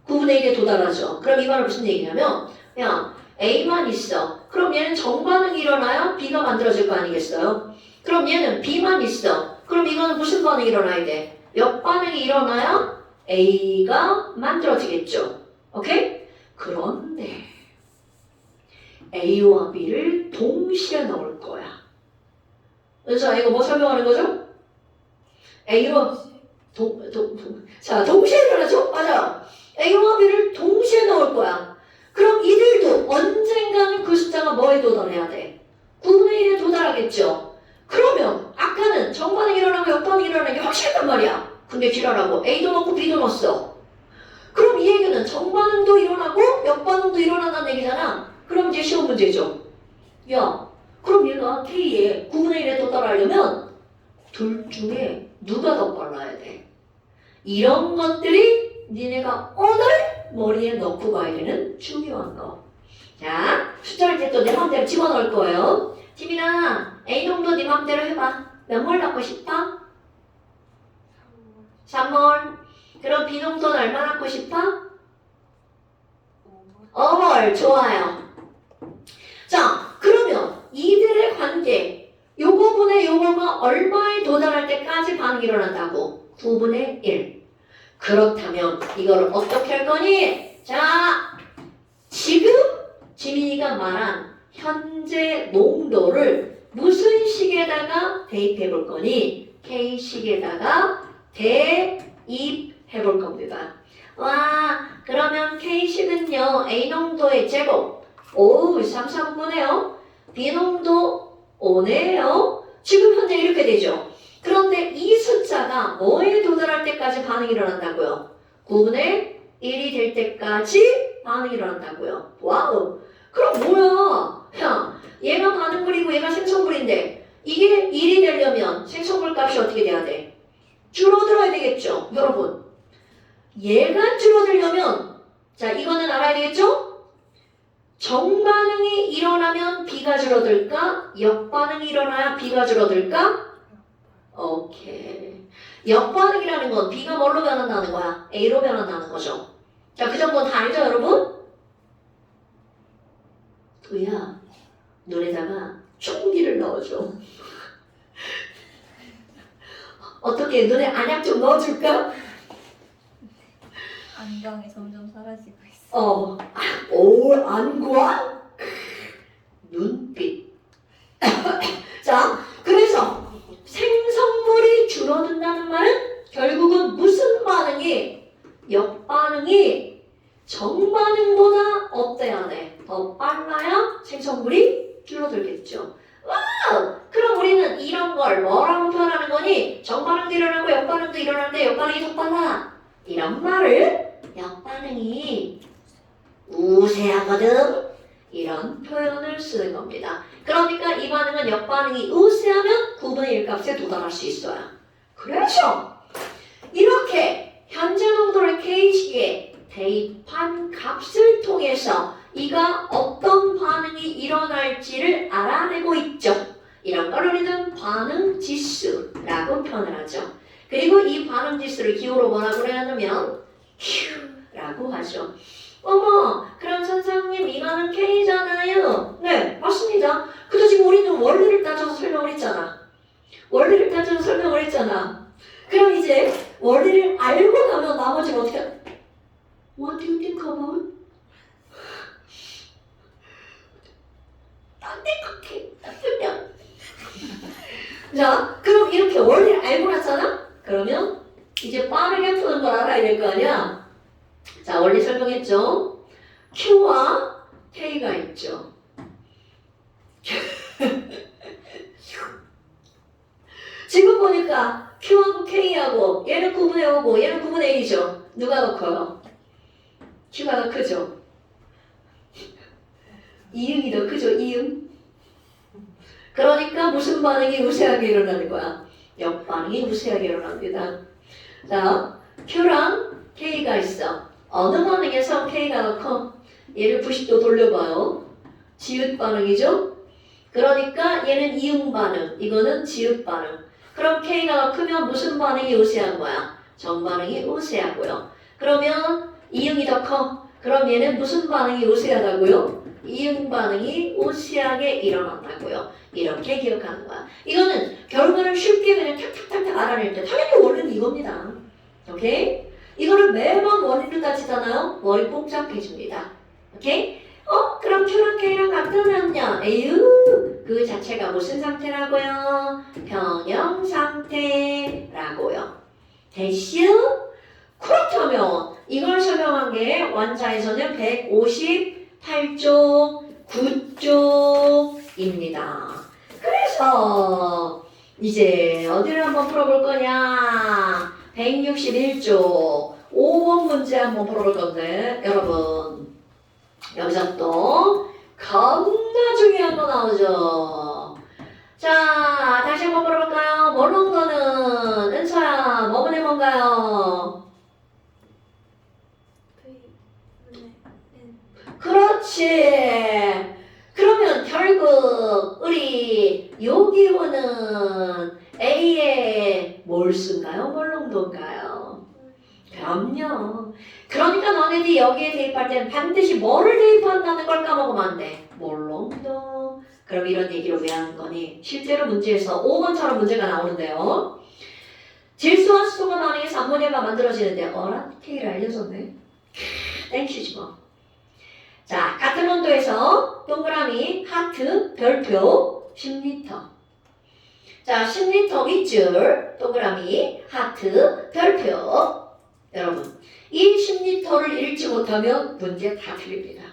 9분의 1에 도달하죠. 그럼 이 말은 무슨 얘기냐면 야 A만 있어. 그럼 얘는 정반응이 일어나야 B가 만들어질 거 아니겠어요? 그럼 얘는 B만 있어. 그럼 이거는 무슨 반응이 일어나야 돼? 역반응이 일어나야 A가 만들어지겠죠. 오케이? 그런데 A와 B를 동시에 넣을 거야. 그래서 이거 뭐 설명하는 거죠? A와 동시에 일어나죠? 맞아요. A와 B를 동시에 넣을 거야. 그럼 이들도 언젠가는 그 숫자가 뭐에 도달해야 돼? 9분의 1에 도달하겠죠. 그러면 아까는 정반응이 일어나고 역반응이 일어나는 게 확실했단 말이야. 근데 지랄하고 A도 넣고 B도 넣었어. 그럼 이 얘기는 정반응도 일어나고 역반응도 일어난다는 얘기잖아. 그럼 이제 쉬운 문제죠. 야, 그럼 얘가 K에 9분의 1에 도달하려면 둘 중에 누가 더 빨라야 돼? 이런 것들이 니네가 오늘 머리에 넣고 가야 되는 중요한 거. 자, 숫자를 이제 또 내 맘대로 집어넣을 거예요. 지민아, A 정도 네 맘대로 해봐. 몇 몰 갖고 싶어? 3몰. 그럼 B 농도는 얼마 갖고 싶어? 5몰. 좋아요. 자, 그러면 이들의 관계 요거분의 요거가 얼마에 도달할 때까지 반응이 일어난다고? 9분의 1. 그렇다면 이걸 어떻게 할 거니? 자, 지금 지민이가 말한 현재 농도를 무슨 식에다가 대입해 볼 거니? K식에다가 대입해 볼 겁니다. 와, 그러면 K식은요, A 농도의 제곱. 오, 3, 4분이네요. B 농도 5네요. 지금 현재 이렇게 되죠. 그런데 이 숫자가 뭐에 도달할 때까지 반응이 일어난다고요? 9분의 1이 될 때까지 반응이 일어난다고요. 와우. 그럼 뭐야? 야, 얘가 반응물이고 얘가 생성물인데 이게 1이 되려면 생성물 값이 어떻게 돼야 돼? 줄어들어야 되겠죠. 여러분. 얘가 줄어들려면 자, 이거는 알아야 되겠죠? B가 줄어들까? 역반응이 일어나야 B가 줄어들까? 오케이. 역반응이라는 건 B가 뭘로 변한다는 거야? A로 변한다는 거죠. 자, 그 정도는 다 알죠, 여러분? 도희야, 눈에다가 총기를 넣어줘. 어떻게 눈에 안약 좀 넣어줄까? 안경이 점점 사라지고 있어. 안과? 눈빛. 자, 그래서 생성물이 줄어든다는 말은 결국은 무슨 반응이? 역반응이 정반응보다 어때야 돼? 더 빨라야 생성물이 줄어들겠죠. 와우! 그럼 우리는 이런 걸 뭐라고 표현하는 거니? 정반응도 일어나고 역반응도 일어나는데 역반응이 더 빨라. 이런 말을 역반응이 우세하거든. 이런 표현을 쓰는 겁니다. 그러니까 이 반응은 역반응이 우세하면 9분의 1 값에 도달할 수 있어요. 그래서 이렇게 현재 농도를 k식에 대입한 값을 통해서 이가 어떤 반응이 일어날지를 알아내고 있죠. 이런 걸 우리는 반응 지수라고 표현을 하죠. 그리고 이 반응 지수를 기호로 뭐라고 하냐면 Q라고 하죠. 어머, 그럼 선생님 이거는 K잖아요. 네, 맞습니다. 근데 지금 우리는 원리를 따져서 설명을 했잖아. 원리를 따져서 설명을 했잖아. 그럼 이제 원리를 알고 나면 나머지는 어떻게 What do you think about? 딴 생각해. 딴 자, 그럼 이렇게 원리를 알고 났잖아? 그러면 이제 빠르게 푸는 걸 알아야 될 거 아니야? 자, 원리 설명했죠? Q와 K가 있죠. 지금 보니까 Q하고 K하고 얘는 9분의 5고 얘는 9분의 1이죠. 누가 더 커요? Q가 더 크죠? 이응이 더 크죠? 이응. 그러니까 무슨 반응이 우세하게 일어나는 거야? 역반응이 우세하게 일어납니다. 자, Q랑 K가 있어. 어느 반응에서 K가 더 커? 얘를 90도 돌려봐요. 지읒 반응이죠? 그러니까 얘는 이응 반응, 이거는 지읒 반응. 그럼 K가 더 크면 무슨 반응이 우세한 거야? 정반응이 우세하고요. 그러면 이응이 더 커. 그럼 얘는 무슨 반응이 우세하다고요? 이응 반응이 우세하게 일어난다고요. 이렇게 기억하는 거야. 이거는 결과를 쉽게 그냥 탁탁탁탁 알아낼 때 당연히 원리는 이겁니다. 오케이? 이거를 매번 원리를 따지잖아요. 머리 복잡해집니다. 오케이? 그럼 Q랑 K랑 같으면요. 에휴, 그 자체가 무슨 상태라고요? 변형 상태라고요. 됐슈? 그렇다면 이걸 설명한 게 원자에서는 158쪽, 9쪽입니다. 그래서 이제 어디를 한번 풀어볼 거냐? 161쪽 5번 문제 한번 풀어볼 건데 여러분 여기서 또 겁나 중요한 거 나오죠. 자, 다시 한번 풀어볼까요? 몰롱도는 은서야 뭐분의 뭔가요? 그렇지. 그러면 결국 우리 요 기호는 A의 몰수인가요? 몰롱도인가요? 그럼요. 그러니까 너네들이 여기에 대입할 때는 반드시 뭐를 대입한다는 걸 까먹으면 안 돼. 몰롱도. 그럼 이런 얘기를 왜 하는 거니? 실제로 문제에서 5번처럼 문제가 나오는데요. 질소와 수소가 반응해서 암모니아가 만들어지는데 어라? K를 알려줬네. 땡큐지 뭐. 자, 같은 온도에서 동그라미, 하트, 별표, 10리터. 자, 10리터 밑줄, 동그라미, 하트, 별표. 여러분, 이 10리터를 읽지 못하면 문제 다 틀립니다.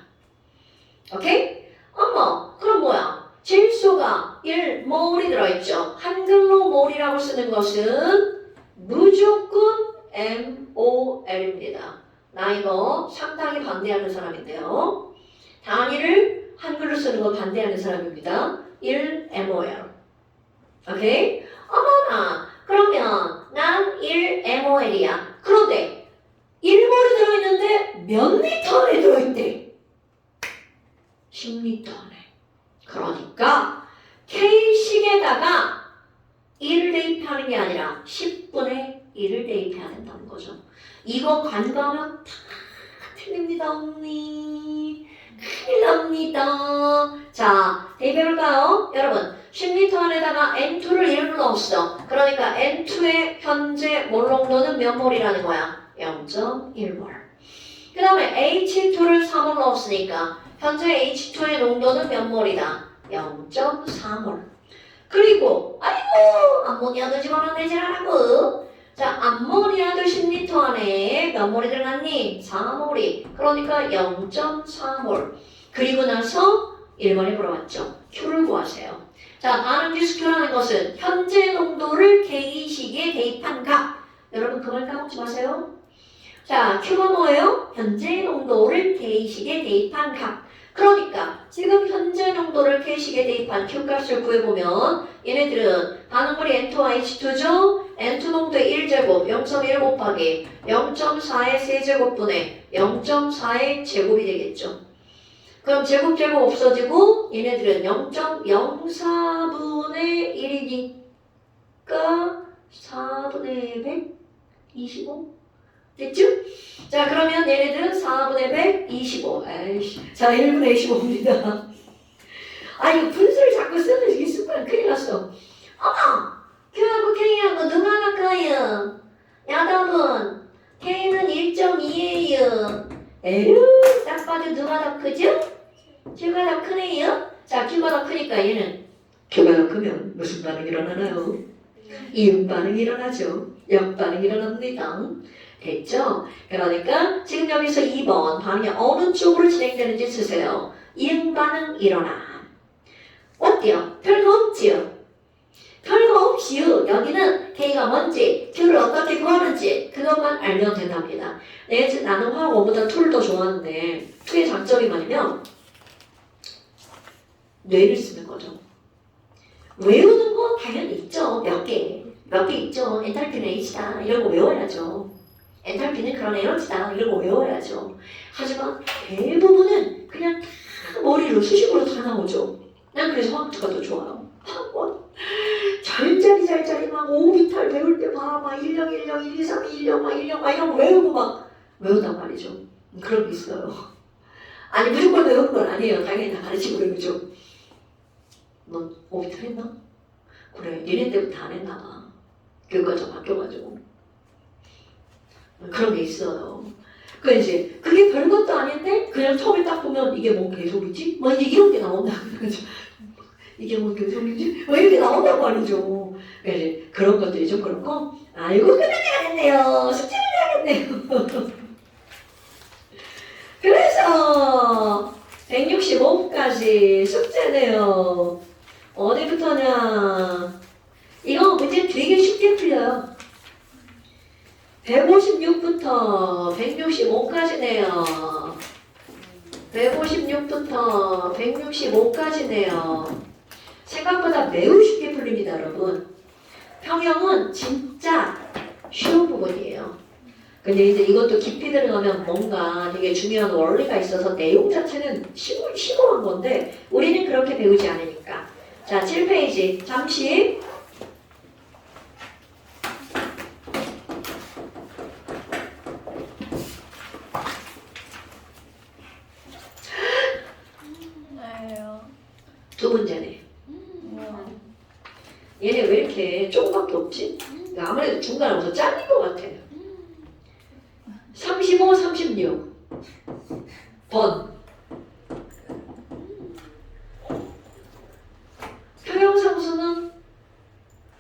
오케이? 어머, 그럼 뭐야? 질소가 1몰이 들어있죠. 한글로 몰이라고 쓰는 것은 무조건 MOL입니다. 나 이거 상당히 반대하는 사람인데요. 단위를 한글로 쓰는 거 반대하는 사람입니다. 1MOL. 오케이? 어머나, 그러면 난 1MOL이야. 그런데 1몰이 들어있는데 몇 리터 안에 들어있대? 10리터 안에. 그러니까 거니까 K식에다가 1을 대입하는 게 아니라 10분의 1을 대입해야 된다는 거죠. 이거 간과하면 다 틀립니다, 언니. 큰일 납니다. 자, 대입해볼까요? 여러분, 10m 안에다가 N2를 1로 넣었어. 그러니까 N2의 현재 몰농도는 몇 몰이라는 거야? 0.1몰. 그 다음에 H2를 3을 넣었으니까 현재 H2의 농도는 몇 몰이다? 0.4몰. 그리고 아이고 암모니아도 집어넣내질 않고 자 암모니아도 10리터 안에 몇 몰이 들어갔니? 4몰이. 그러니까 0.4몰. 그리고 나서 1번에 물어봤죠. Q를 구하세요. 자 반응지수 Q라는 것은 현재 농도를 K식에 대입한 값. 여러분 그 말 까먹지 마세요. 자 Q가 뭐예요? 현재 농도를 K식에 대입한 값. 그러니까 지금 현재 농도를 K식에 대입한 Q값을 구해보면 얘네들은 반응물이 N2와 H2죠? N2 농도의 1제곱 0.1 곱하기 0.4의 세제곱분의 0.4의 제곱이 되겠죠. 그럼 제곱 없어지고 얘네들은 0.04분의 1이니까 4분의 125 됐죠? 자 그러면 얘네들은 4분의 125 에이씨. 자 1분의 25입니다. 아 이거 분수를 자꾸 쓰는 이 습관 큰일 났어. 어머! Q하고 K하고 누가 가까이요? 야답은 K는 1.2예요. 에휴 딱 봐도 누가 더 크죠? Q가 더 크네요. 자 Q가 더 크니까 얘는 Q가 더 크면 무슨 반응이 일어나나요? 이응 반응이 일어나죠. 역반응이 일어납니다. 됐죠? 그러니까 지금 여기서 2번 반응이 어느 쪽으로 진행되는지 쓰세요. 이응 반응 일어나. 어때요? 별거 없지요? 별거 없이요. 여기는 K가 뭔지, Q를 어떻게 구하는지 그것만 알면 된답니다. 나는 화학 5보다 2를 더 좋아하는데 2의 장점이 뭐냐면 뇌를 쓰는 거죠. 외우는 거 당연히 있죠. 몇 개 있죠. 엔탈피는 H다. 이런 거 외워야죠. 엔탈피는 그런 에너지다. 이런 거 외워야죠. 하지만 대부분은 그냥 다 머리로 수식으로 다 나오죠. 난 그래서 화학투가 더 좋아요. 학원 잘자리 막 5비탈 배울 때 막 1령 1, 2, 3, 1령 막 이런 거 외우고 막 외운단 말이죠. 그런 게 있어요. 아니 무조건 외우는 건 아니에요. 당연히 다 가르치고 외우죠. 너 5비탈 했나? 그래 얘네 때부터 안 했나 봐. 교육과 좀 바뀌어가지고 그런 게 있어요. 그 이제 그게 별것도 아닌데 그냥 처음에 딱 보면 이게 뭔 개소리지? 뭐 이제 이런 게 나온다. 이게 뭔 개소리지? 뭐 이렇게 나온단 말이죠. 이제 그런 것들이 좀 그렇고 아이고 끝내야겠네요. 숙제를 해야겠네요. 그래서 165까지 숙제네요. 어디부터냐? 이거 문제 되게 쉽게 풀려요. 156부터 165까지네요. 156부터 165까지네요. 생각보다 매우 쉽게 풀립니다, 여러분. 평형은 진짜 쉬운 부분이에요. 근데 이제 이것도 깊이 들어가면 뭔가 되게 중요한 원리가 있어서 내용 자체는 심오한 건데 우리는 그렇게 배우지 않으니까. 자, 7페이지 잠시 두 문제네. 얘네 왜 이렇게 조금밖에 없지? 아무래도 중간에 와서 잘린 것 같아. 35, 36 번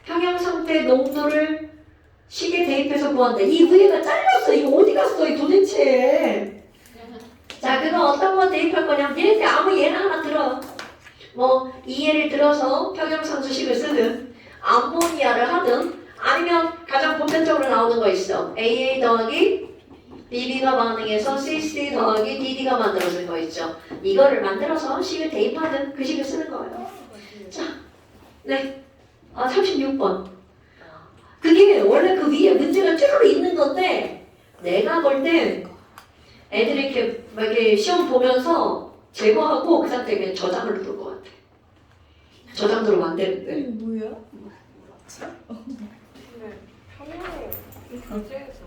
평형상태 농도를 식에 대입해서 구한다. 이 위에가 잘렸어. 이거 어디 갔어? 이 도대체. 자, 그거 어떤 거 대입할 거냐? 얘네들 아무 예나 하나 들어. 뭐 이 예를 들어서 평형상수식을 쓰든 암모니아를 하든 아니면 가장 보편적으로 나오는 거 있어. AA 더하기 BB가 반응해서 CC 더하기 DD가 만들어진 거 있죠. 이거를 만들어서 식을 대입하든 그 식을 쓰는 거예요. 자, 네. 36번. 그게 원래 그 위에 문제가 쭈루루 있는 건데 내가 볼 때 애들이 이렇게 막 이렇게 시험 보면서 제거하고 그 상태에 그냥 저장을 누를 것 같아. 저장도로 안 되는데. 뭐야? 근데 평양에 교재에서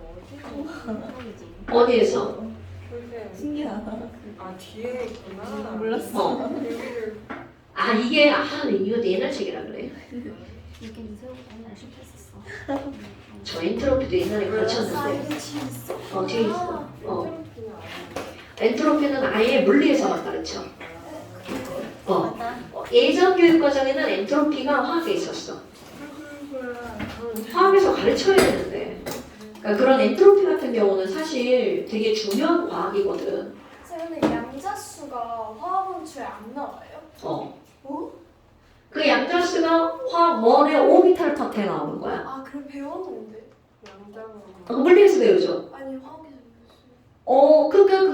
어디서 어디에서? 교재 신기하다. 아 뒤에 있구나. 몰랐어. 여기를 아 이게 이거 옛날 책이라 그래. 이게 이세호가 옛날에 실패했었어. 저 엔트로피도 옛날에 가르쳤는데. 사이드 뒤에 있어? 뒤에 있어. 엔트로피는 아니에요. 엔트로피는 아예 물리에서만 가르쳐. 맞아. 예전 교육 과정에는 엔트로피가 화학에 있었어. 저는 화학에서 가르쳐야 되는데. 그러니까 그런 엔트로피 같은 경우는 사실 되게 중요한 과학이거든. 쌤, 근데 양자수가 화학원초에 안 나와요? 어. 어? 그 양자수가 화학 원의 오비탈 탑에 나오는 거야. 아, 그럼 배웠는데. 양자가 물리에서 배우죠. 아니, 화학에서 배웠어요. 그러니까 그건